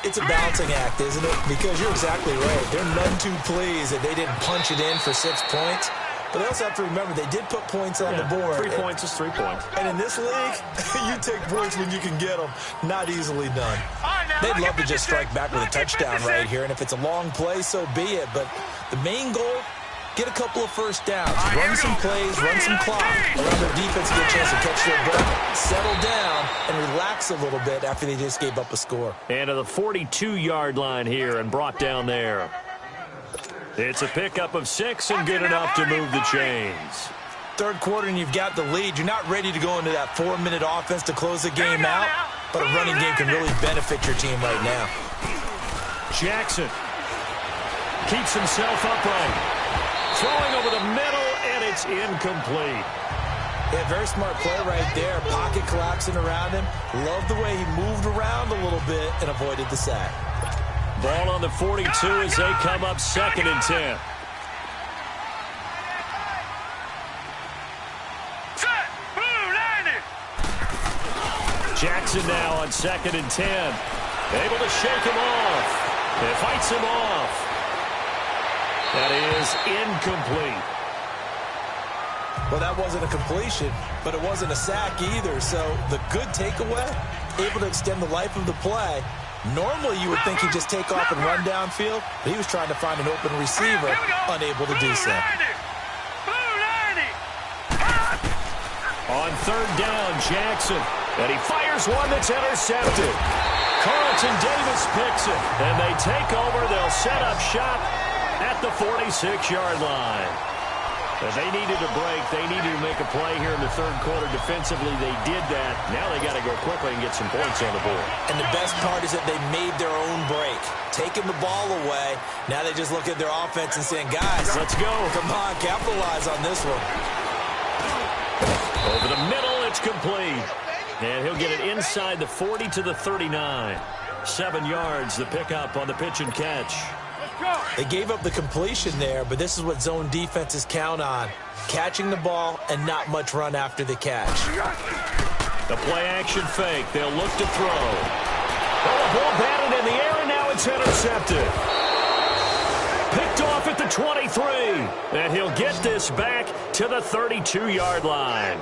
It's a balancing act, isn't it? Because you're exactly right. They're none too pleased that they didn't punch it in for 6 points. But they also have to remember they did put points on the board. 3 points is 3 points. And in this league, you take points when you can get them. Not easily done. They'd love to just strike back with a touchdown right here. And if it's a long play, so be it. But the main goal, get a couple of first downs. Run some plays, run some clock. Allow their defense to get a chance to catch their breath, settle down, and relax a little bit after they just gave up a score. And to the 42-yard line here and brought down there. It's a pickup of 6 and good enough to move the chains. Third quarter and you've got the lead. You're not ready to go into that 4-minute offense to close the game out, but a running game can really benefit your team right now. Jackson keeps himself upright. Throwing over the middle, and it's incomplete. Yeah, very smart play right there. Pocket collapsing around him. Love the way he moved around a little bit and avoided the sack. Ball on the 42 as they come up 2nd and 10. Jackson now on 2nd and 10. Able to shake him off. It fights him off. That is incomplete. Well, that wasn't a completion, but it wasn't a sack either. So the good takeaway, able to extend the life of the play. Normally you would think he'd just take off and run downfield, but he was trying to find an open receiver, unable to do so. On 3rd down, Jackson. And he fires one that's intercepted. Carlton Davis picks it. And they take over. They'll set up shop at the 46-yard line. As they needed a break, they needed to make a play here in the 3rd quarter. Defensively, they did that. Now they got to go quickly and get some points on the board. And the best part is that they made their own break. Taking the ball away. Now they just look at their offense and saying, guys, let's go. Come on, capitalize on this one. Over the middle, it's complete. And he'll get it inside the 40 to the 39. 7 yards, the pickup on the pitch and catch. They gave up the completion there, but this is what zone defenses count on. Catching the ball and not much run after the catch. The play-action fake. They'll look to throw. Oh, the ball batted in the air, and now it's intercepted. Picked off at the 23. And he'll get this back to the 32-yard line.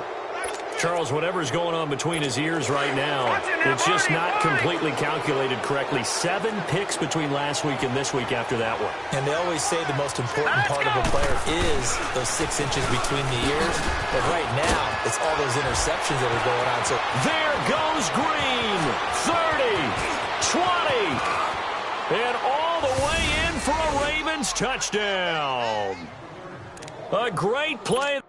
Charles, whatever's going on between his ears right now, it's just not completely calculated correctly. 7 picks between last week and this week after that one. And they always say the most important part of a player is those 6 inches between the ears. But right now, it's all those interceptions that are going on. So there goes Green. 30, 20, and all the way in for a Ravens touchdown. A great play.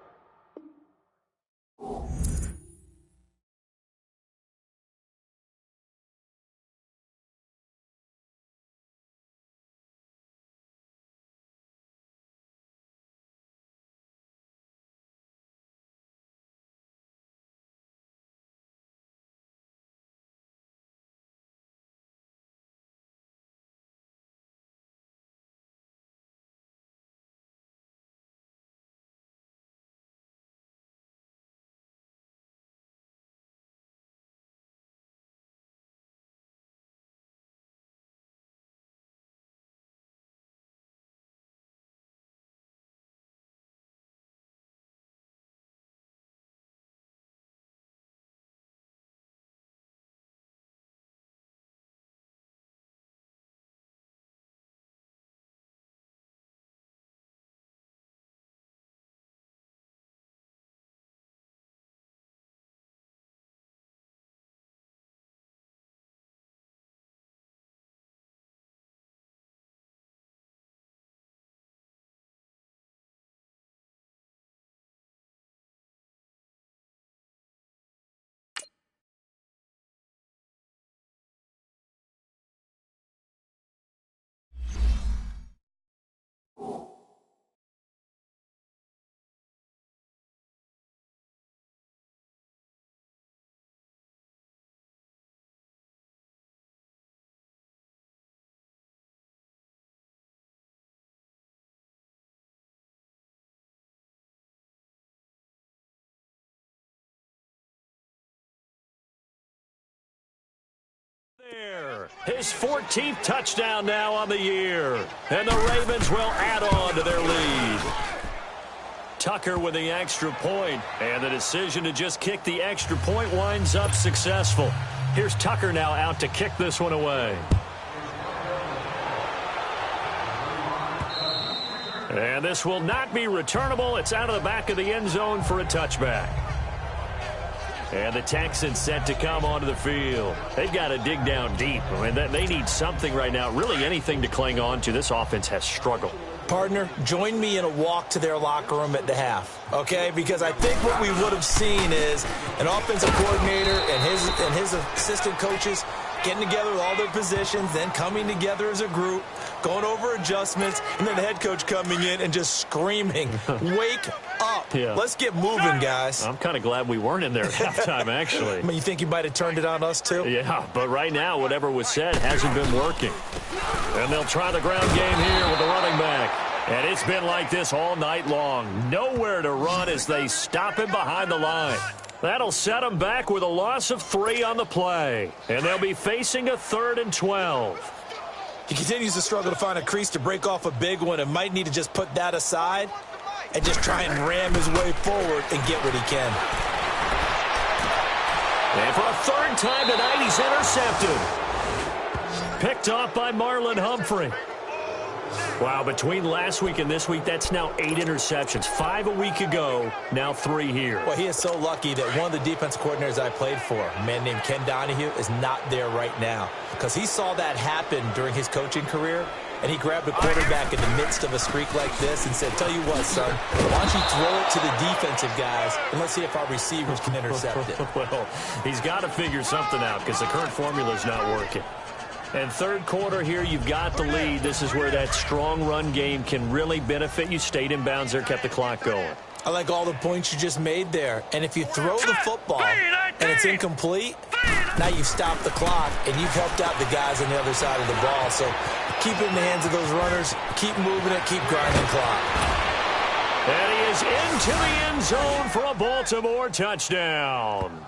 There, his 14th touchdown now on the year, and the Ravens will add on to their lead. Tucker with the extra point, and the decision to just kick the extra point winds up successful. Here's Tucker now out to kick this one away. And this will not be returnable. It's out of the back of the end zone for a touchback. And the Texans set to come onto the field. They've got to dig down deep. I mean, they need something right now, really anything to cling on to. This offense has struggled. Partner, join me in a walk to their locker room at the half, okay? Because I think what we would have seen is an offensive coordinator and his assistant coaches getting together with all their positions, then coming together as a group, going over adjustments, and then the head coach coming in and just screaming, wake up. Yeah. Let's get moving, guys. I'm kind of glad we weren't in there at halftime, actually. I mean, you think you might have turned it on us, too? Yeah, but right now, whatever was said hasn't been working. And they'll try the ground game here with the running back. And it's been like this all night long. Nowhere to run as they stop him behind the line. That'll set them back with a loss of 3 on the play. And they'll be facing a 3rd and 12. He continues to struggle to find a crease to break off a big one and might need to just put that aside and just try and ram his way forward and get what he can. And for a 3rd time tonight, he's intercepted. Picked off by Marlon Humphrey. Wow, between last week and this week, that's now 8 interceptions. 5 a week ago, now 3 here. Well, he is so lucky that one of the defense coordinators I played for, a man named Ken Donahue, is not there right now. Because he saw that happen during his coaching career, and he grabbed a quarterback in the midst of a streak like this and said, tell you what, son, why don't you throw it to the defensive guys, and let's see if our receivers can intercept it. Well, he's got to figure something out because the current formula is not working. And 3rd quarter here, you've got the lead. This is where that strong run game can really benefit you. Stayed in bounds there, kept the clock going. I like all the points you just made there. And if you throw the football and it's incomplete, now you've stopped the clock and you've helped out the guys on the other side of the ball. So keep it in the hands of those runners. Keep moving it. Keep grinding clock. And he is into the end zone for a Baltimore touchdown.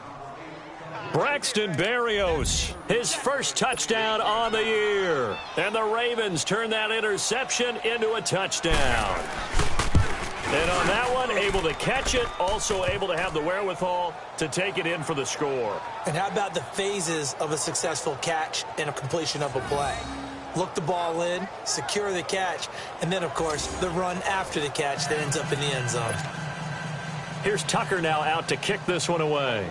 Braxton Berrios, his first touchdown on the year. And the Ravens turn that interception into a touchdown. And on that one, able to catch it, also able to have the wherewithal to take it in for the score. And how about the phases of a successful catch and a completion of a play? Look the ball in, secure the catch, and then, of course, the run after the catch that ends up in the end zone. Here's Tucker now out to kick this one away.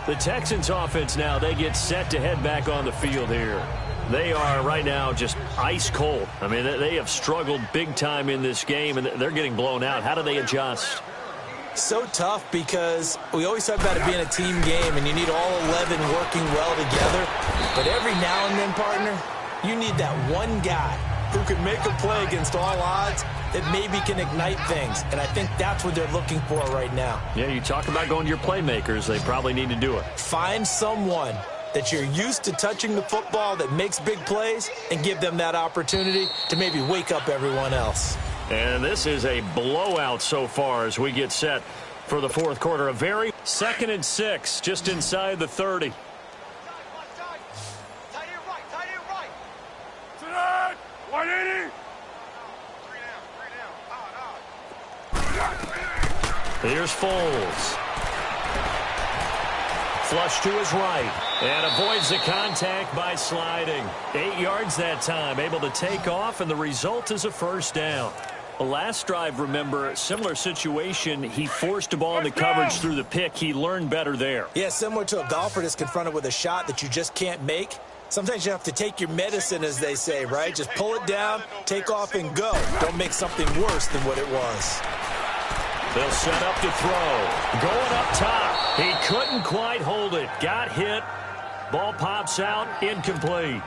The Texans offense now, they get set to head back on the field here. They are right now just ice cold. I mean, they have struggled big time in this game, and they're getting blown out. How do they adjust? So tough because we always talk about it being a team game, and you need all 11 working well together. But every now and then, partner, you need that one guy who can make a play against all odds that maybe can ignite things. And I think that's what they're looking for right now. Yeah, you talk about going to your playmakers. They probably need to do it. Find someone that you're used to touching the football that makes big plays and give them that opportunity to maybe wake up everyone else. And this is a blowout so far as we get set for the 4th quarter. A very 2nd and 6, just inside the 30. Here's Foles. Flush to his right. And avoids the contact by sliding. 8 yards that time. Able to take off, and the result is a 1st down. The last drive, remember, similar situation. He forced a ball in the coverage through the pick. He learned better there. Yeah, similar to a golfer that's confronted with a shot that you just can't make. Sometimes you have to take your medicine, as they say, right? Just pull it down, take off, and go. Don't make something worse than what it was. They'll set up to throw. Going up top. He couldn't quite hold it. Got hit. Ball pops out. Incomplete.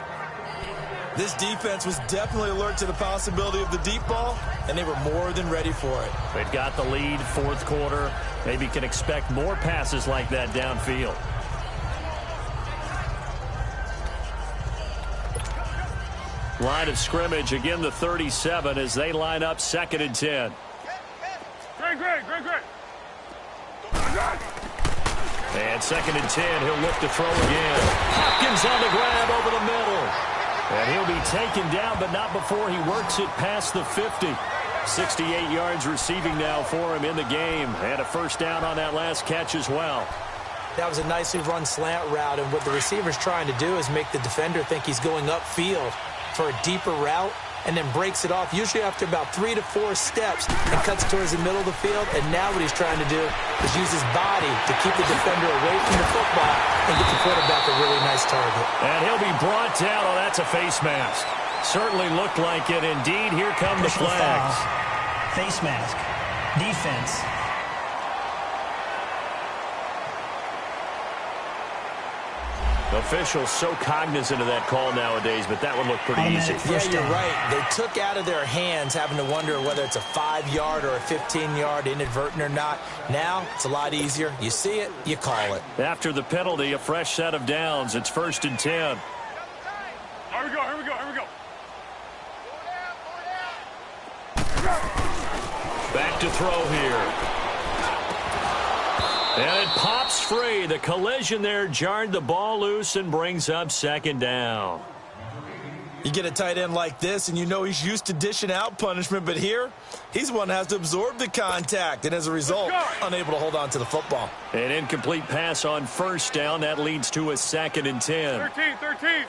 This defense was definitely alert to the possibility of the deep ball, and they were more than ready for it. They've got the lead, 4th quarter. Maybe can expect more passes like that downfield. Line of scrimmage, again the 37 as they line up 2nd and 10. Great. And 2nd and 10, he'll look to throw again. Hopkins on the grab over the middle. And he'll be taken down, but not before he works it past the 50. 68 yards receiving now for him in the game. And a 1st down on that last catch as well. That was a nicely run slant route, and what the receiver's trying to do is make the defender think he's going upfield for a deeper route, and then breaks it off, usually after about 3 to 4 steps, and cuts towards the middle of the field. And now what he's trying to do is use his body to keep the defender away from the football and get the quarterback a really nice target. And he'll be brought down. Oh, that's a face mask. Certainly looked like it. Indeed, here come the flags. Face mask. Defense. Officials so cognizant of that call nowadays, but that one looked pretty easy. Yeah, you're right. They took out of their hands having to wonder whether it's a 5-yard or a 15-yard, inadvertent or not. Now, it's a lot easier. You see it, you call it. After the penalty, a fresh set of downs. It's 1st and 10. Here we go, here we go, here we go. Back to throw here. And it pops free. The collision there jarred the ball loose and brings up 2nd down. You get a tight end like this, and you know he's used to dishing out punishment, but here, he's the one that has to absorb the contact, and as a result, unable to hold on to the football. An incomplete pass on 1st down. That leads to a 2nd and 10. 13.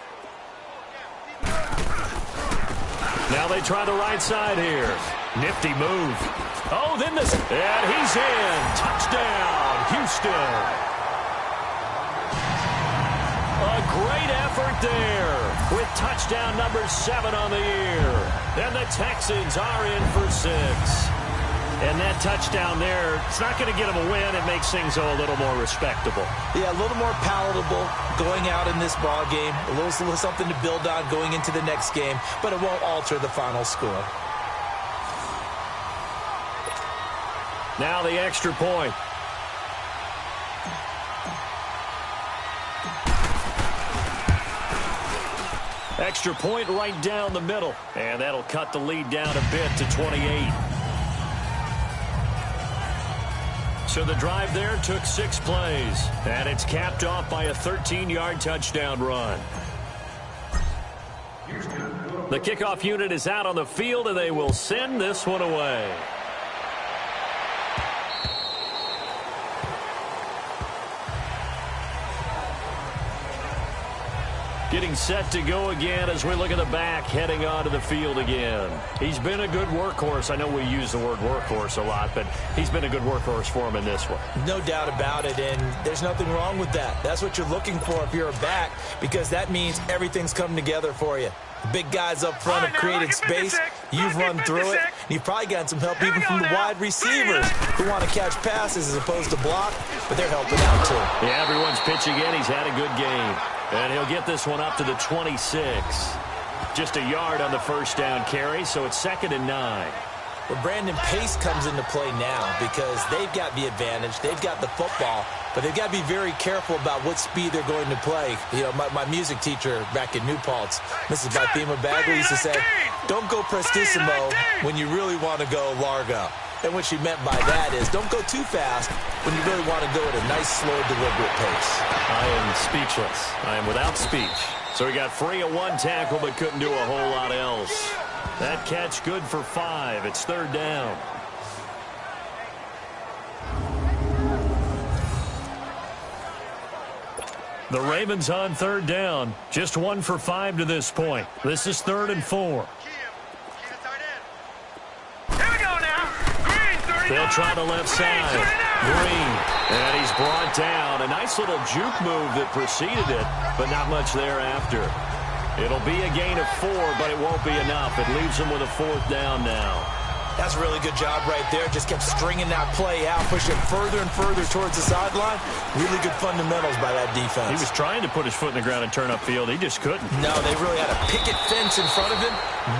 Now they try the right side here. Nifty move. Oh, then this. And he's in. Touchdown, Houston. A great effort there with touchdown number 7 on the year. And the Texans are in for 6. And that touchdown there, it's not going to get them a win. It makes things, a little more respectable. Yeah, a little more palatable going out in this ball game. A little something to build on going into the next game, but it won't alter the final score. Now the extra point. Extra point right down the middle. And that'll cut the lead down a bit to 28. So the drive there took 6 plays. And it's capped off by a 13-yard touchdown run. The kickoff unit is out on the field, and they will send this one away. Getting set to go again as we look at the back heading onto the field again. He's been a good workhorse. I know we use the word workhorse a lot, but he's been a good workhorse for him in this one. No doubt about it, and there's nothing wrong with that. That's what you're looking for if you're a back, because that means everything's coming together for you. Big guys up front have created space. You've run through it. You've probably gotten some help even from the wide receivers who want to catch passes as opposed to block, but they're helping out too. Yeah, everyone's pitching in. He's had a good game. And he'll get this one up to the 26. Just a yard on the 1st down carry, so it's 2nd and 9. Well, Brandon, pace comes into play now because they've got the advantage. They've got the football, but they've got to be very careful about what speed they're going to play. You know, my music teacher back in New Paltz, Mrs. Bythema Bagley, used to say, don't go prestissimo when you really want to go largo. And what she meant by that is don't go too fast when you really want to go at a nice, slow, deliberate pace. I am speechless. I am without speech. So he got free of 1 tackle but couldn't do a whole lot else. That catch good for 5. It's 3rd down. The Ravens on 3rd down. Just 1 for 5 to this point. This is 3rd and 4. They'll try the left side. Green. And he's brought down. A nice little juke move that preceded it, but not much thereafter. It'll be a gain of 4, but it won't be enough. It leaves them with a 4th down now. That's a really good job right there. Just kept stringing that play out, pushing further and further towards the sideline. Really good fundamentals by that defense. He was trying to put his foot in the ground and turn upfield. He just couldn't. No, they really had a picket fence in front of him.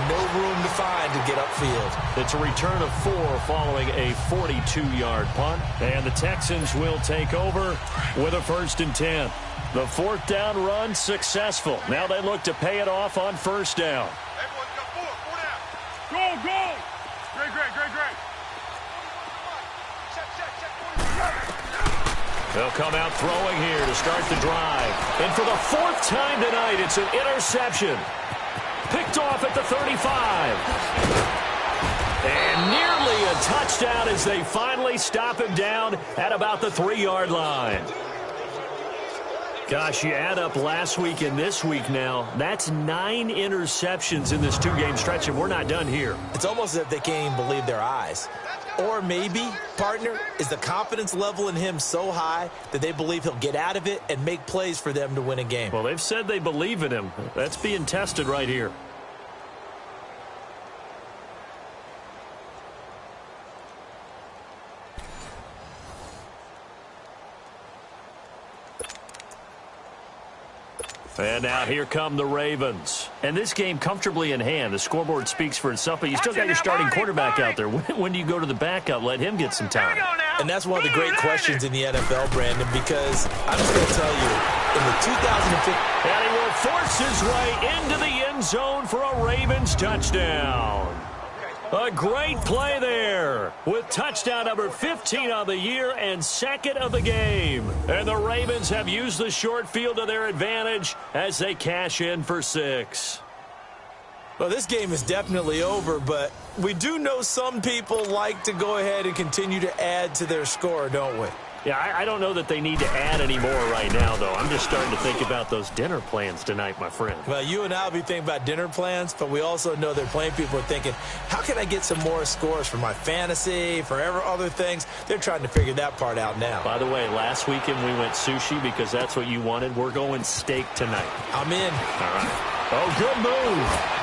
No room to find to get upfield. It's a return of 4 following a 42-yard punt. And the Texans will take over with a 1st and 10. The 4th down run successful. Now they look to pay it off on 1st down. Everyone's got 4 down. Go, go. Great. They'll come out throwing here to start the drive. And for the 4th time tonight, it's an interception. Picked off at the 35. And nearly a touchdown as they finally stop him down at about the 3-yard line. Gosh, you add up last week and this week now, that's 9 interceptions in this 2-game stretch, and we're not done here. It's almost as if they can't even believe their eyes. Or maybe, partner, is the confidence level in him so high that they believe he'll get out of it and make plays for them to win a game. Well, they've said they believe in him. That's being tested right here. And now here come the Ravens. And this game comfortably in hand. The scoreboard speaks for itself, but you still got your starting quarterback out there. When do you go to the backup? Let him get some time. And that's one of the great questions in the NFL, Brandon, because I'm just going to tell you, in the 2015... And he will force his way into the end zone for a Ravens touchdown. A great play there with touchdown number 15 on the year and second of the game. And the Ravens have used the short field to their advantage as they cash in for 6. Well, this game is definitely over, but we do know some people like to go ahead and continue to add to their score, don't we? Yeah, I don't know that they need to add any more right now, though. I'm just starting to think about those dinner plans tonight, my friend. Well, you and I will be thinking about dinner plans, but we also know they're playing people are thinking, how can I get some more scores for my fantasy, for other things? They're trying to figure that part out now. By the way, last weekend we went sushi because that's what you wanted. We're going steak tonight. I'm in. All right. Oh, good move.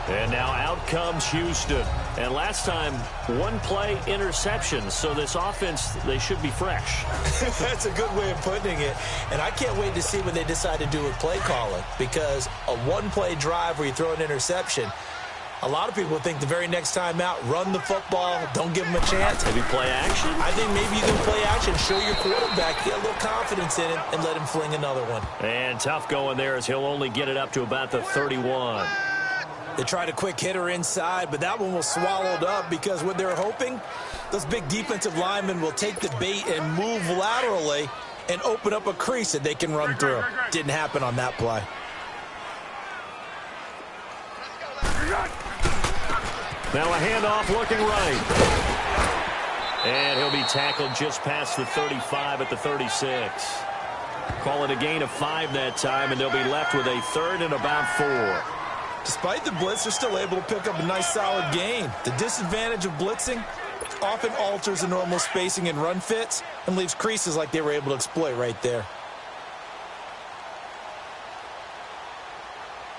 And now out comes Houston. And last time, one play interception. So this offense, they should be fresh. That's a good way of putting it. And I can't wait to see what they decide to do with play calling. Because a one-play drive where you throw an interception, a lot of people think the very next time out, run the football, don't give them a chance. Maybe play action? I think maybe you can play action, show your quarterback, get a little confidence in him, and let him fling another one. And tough going there as he'll only get it up to about the 31. They tried a quick hitter inside, but that one was swallowed up because what they're hoping, those big defensive linemen will take the bait and move laterally and open up a crease that they can run through. Didn't happen on that play. Now a handoff looking right. And he'll be tackled just past the 35 at the 36. Call it a gain of 5 that time, and they'll be left with a third and about 4. Despite the blitz, they're still able to pick up a nice solid gain. The disadvantage of blitzing often alters the normal spacing and run fits and leaves creases like they were able to exploit right there.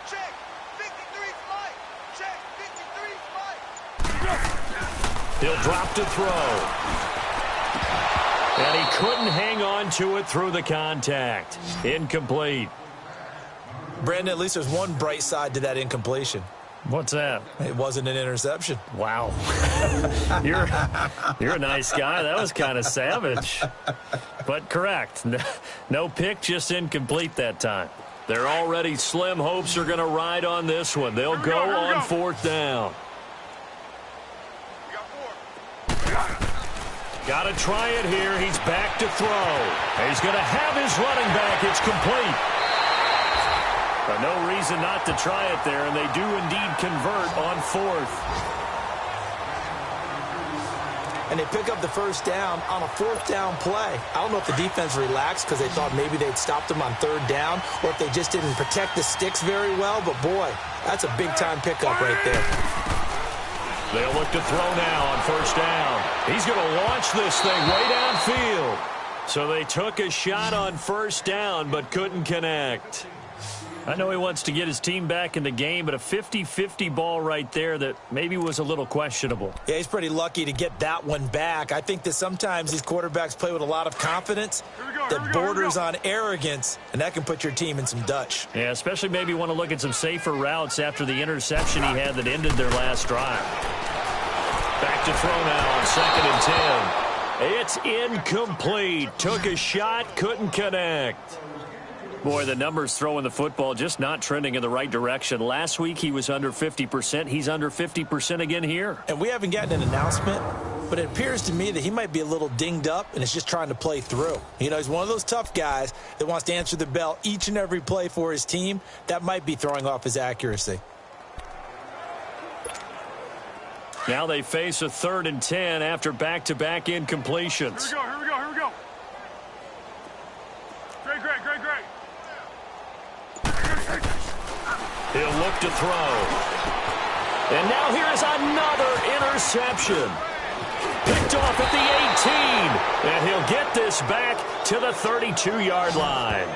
Check, 53 flight. Check, 53 flight. He'll drop to throw. And he couldn't hang on to it through the contact. Incomplete. Brandon, at least there's one bright side to that incompletion. What's that? It wasn't an interception. Wow. You're a nice guy. That was kind of savage. But correct. No pick, just incomplete that time. They're already slim hopes are going to ride on this one. They'll go on 4th down. Got to try it here. He's back to throw. He's going to have his running back. It's complete. But no reason not to try it there, and they do indeed convert on 4th. And they pick up the first down on a 4th down play. I don't know if the defense relaxed because they thought maybe they'd stopped them on 3rd down or if they just didn't protect the sticks very well. But, boy, that's a big-time pickup right there. They'll look to throw now on 1st down. He's going to launch this thing way downfield. So they took a shot on 1st down but couldn't connect. I know he wants to get his team back in the game, but a 50-50 ball right there that maybe was a little questionable. Yeah, he's pretty lucky to get that one back. I think that sometimes these quarterbacks play with a lot of confidence that borders on arrogance, and that can put your team in some Dutch. Yeah, especially maybe want to look at some safer routes after the interception he had that ended their last drive. Back to throw now on 2nd and 10. It's incomplete. Took a shot, couldn't connect. Boy, the numbers throwing the football just not trending in the right direction. Last week he was under 50%. He's under 50% again here. And we haven't gotten an announcement, but it appears to me that he might be a little dinged up and is just trying to play through. You know, he's one of those tough guys that wants to answer the bell each and every play for his team. That might be throwing off his accuracy. Now they face a 3rd and 10 after back-to-back incompletions. Here we go. Great. He'll look to throw. And now here is another interception. Picked off at the 18. And he'll get this back to the 32-yard line.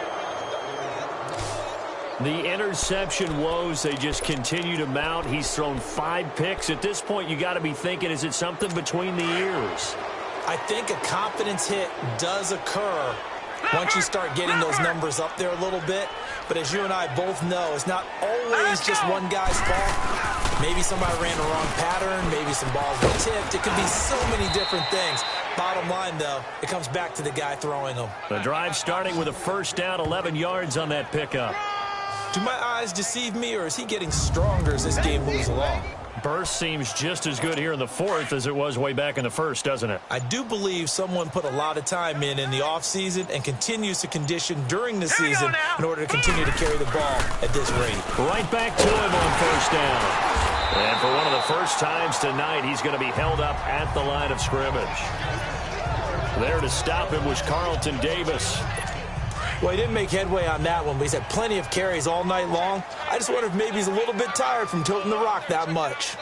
The interception woes, they just continue to mount. He's thrown 5 picks. At this point, you got to be thinking, is it something between the ears? I think a confidence hit does occur once you start getting those numbers up there a little bit. But as you and I both know, it's not always just one guy's fault. Maybe somebody ran the wrong pattern. Maybe some balls were tipped. It can be so many different things. Bottom line, though, it comes back to the guy throwing them. The drive starting with a first down, 11 yards on that pickup. Do my eyes deceive me, or is he getting stronger as this game moves along? Burst seems just as good here in the fourth as it was way back in the first, doesn't it? I do believe someone put a lot of time in the offseason and continues to condition during the season in order to continue to carry the ball at this rate. Right back to him on first down. And for one of the first times tonight, he's going to be held up at the line of scrimmage. There to stop him was Carlton Davis. Well, he didn't make headway on that one, but he's had plenty of carries all night long. I just wonder if maybe he's a little bit tired from tilting the rock that much.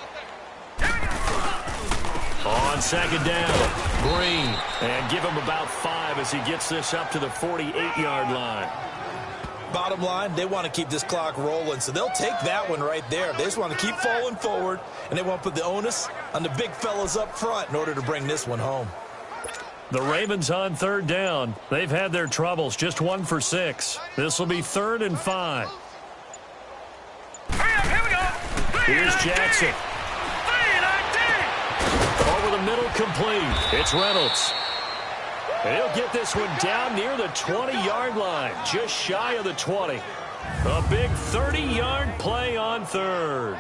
On second down, Green. And give him about 5 as he gets this up to the 48-yard line. Bottom line, they want to keep this clock rolling, so they'll take that one right there. They just want to keep falling forward, and they want to put the onus on the big fellas up front in order to bring this one home. The Ravens on third down. They've had their troubles, just 1 for 6. This will be 3rd and 5. Here we go. Here's Jackson. Over the middle, complete. It's Reynolds. And he'll get this one down near the 20-yard line, just shy of the 20. A big 30-yard play on third.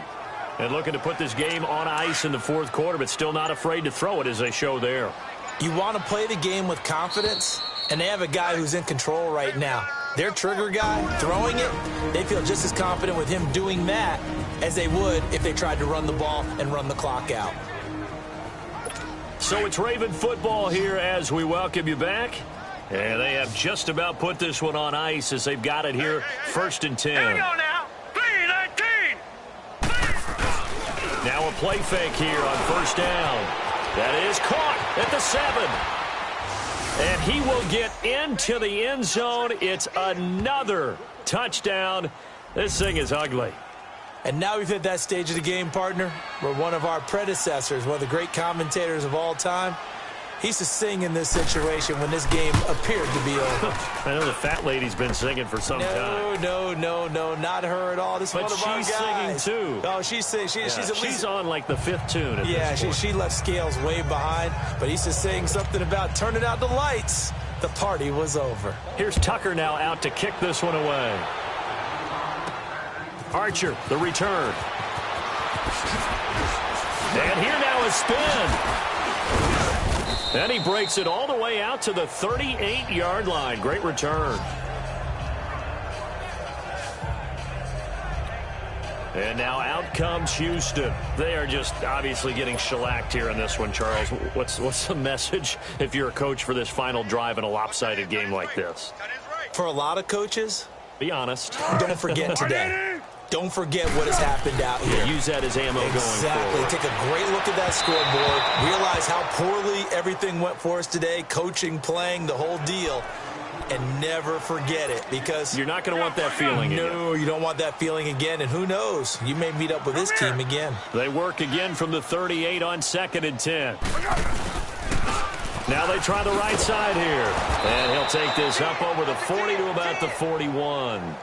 And looking to put this game on ice in the fourth quarter, but still not afraid to throw it as they show there. You want to play the game with confidence, and they have a guy who's in control right now. Their trigger guy, throwing it, they feel just as confident with him doing that as they would if they tried to run the ball and run the clock out. So it's Raven football here as we welcome you back. And they have just about put this one on ice as they've got it here, 1st and 10. Here we go now. 3-19. Now a play fake here on first down. That is caught at the 7. And he will get into the end zone. It's another touchdown. This thing is ugly. And now we've hit that stage of the game, partner, where one of our predecessors, one of the great commentators of all time, he used to sing in this situation when this game appeared to be over. I know the fat lady's been singing for some time. No, not her at all. This is one of our guys. But she's singing, too. Oh, she's singing. She's on, like, the 5th tune at this point. She left Scales way behind, but he used to sing something about turning out the lights. The party was over. Here's Tucker now out to kick this one away. Archer, the return. And here now is spin. And he breaks it all the way out to the 38-yard line. Great return. And now out comes Houston. They are just obviously getting shellacked here in this one, Charles. What's the message if you're a coach for this final drive in a lopsided game like this? For a lot of coaches, be honest. Don't forget today. Don't forget what has happened out here. Use that as ammo going forward. Exactly. Take a great look at that scoreboard. Realize how poorly everything went for us today. Coaching, playing, the whole deal. And never forget it, because you're not going to want that feeling again. No, you don't want that feeling again. And who knows? You may meet up with this team again. They work again from the 38 on 2nd and 10. Now they try the right side here. And he'll take this up over the 40 to about the 41.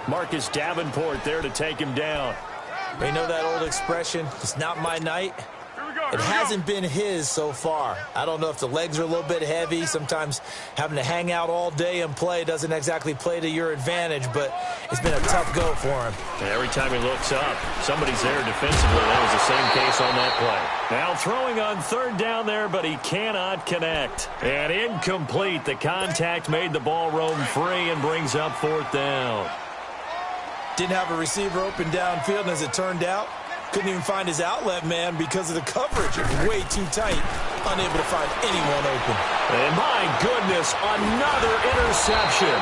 Marcus Davenport there to take him down. You know that old expression, it's not my night? It hasn't been his so far. I don't know if the legs are a little bit heavy. Sometimes having to hang out all day and play doesn't exactly play to your advantage, but it's been a tough go for him. And every time he looks up, somebody's there defensively. That was the same case on that play. Now throwing on 3rd down there, but he cannot connect. And incomplete. The contact made the ball roam free and brings up 4th down. Didn't have a receiver open downfield, and as it turned out, couldn't even find his outlet man because of the coverage. It was way too tight, unable to find anyone open. And my goodness, another interception.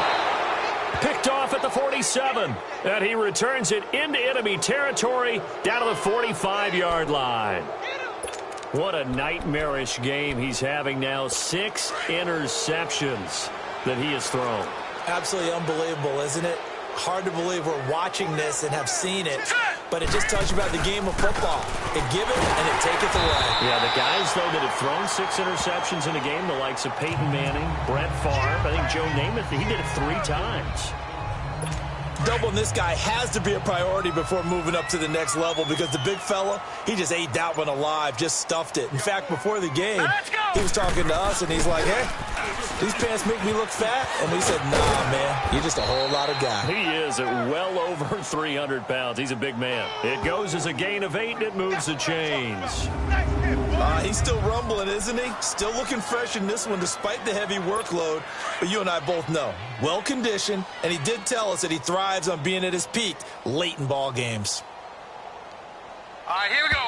Picked off at the 47, and he returns it into enemy territory down to the 45-yard line. What a nightmarish game he's having now. 6 interceptions that he has thrown. Absolutely unbelievable, isn't it? hard to believe we're watching this and have seen it, but it just tells you about the game of football. It giveth and it taketh away. Yeah, the guys, though, that have thrown 6 interceptions in a game, the likes of Peyton Manning, Brett Favre, I think Joe Namath, he did it 3 times. Doubling this guy has to be a priority before moving up to the next level because the big fella, he just ate that one alive, just stuffed it. In fact, before the game, he was talking to us, and he's like, hey, these pants make me look fat? And we said, nah, man, you're just a whole lot of guy. He is at well over 300 pounds. He's a big man. It goes as a gain of 8, and it moves the chains. He's still rumbling, isn't he? Still looking fresh in this one despite the heavy workload. But you and I both know, well-conditioned, and he did tell us that he thrives on being at his peak late in ball games. All right, here we go.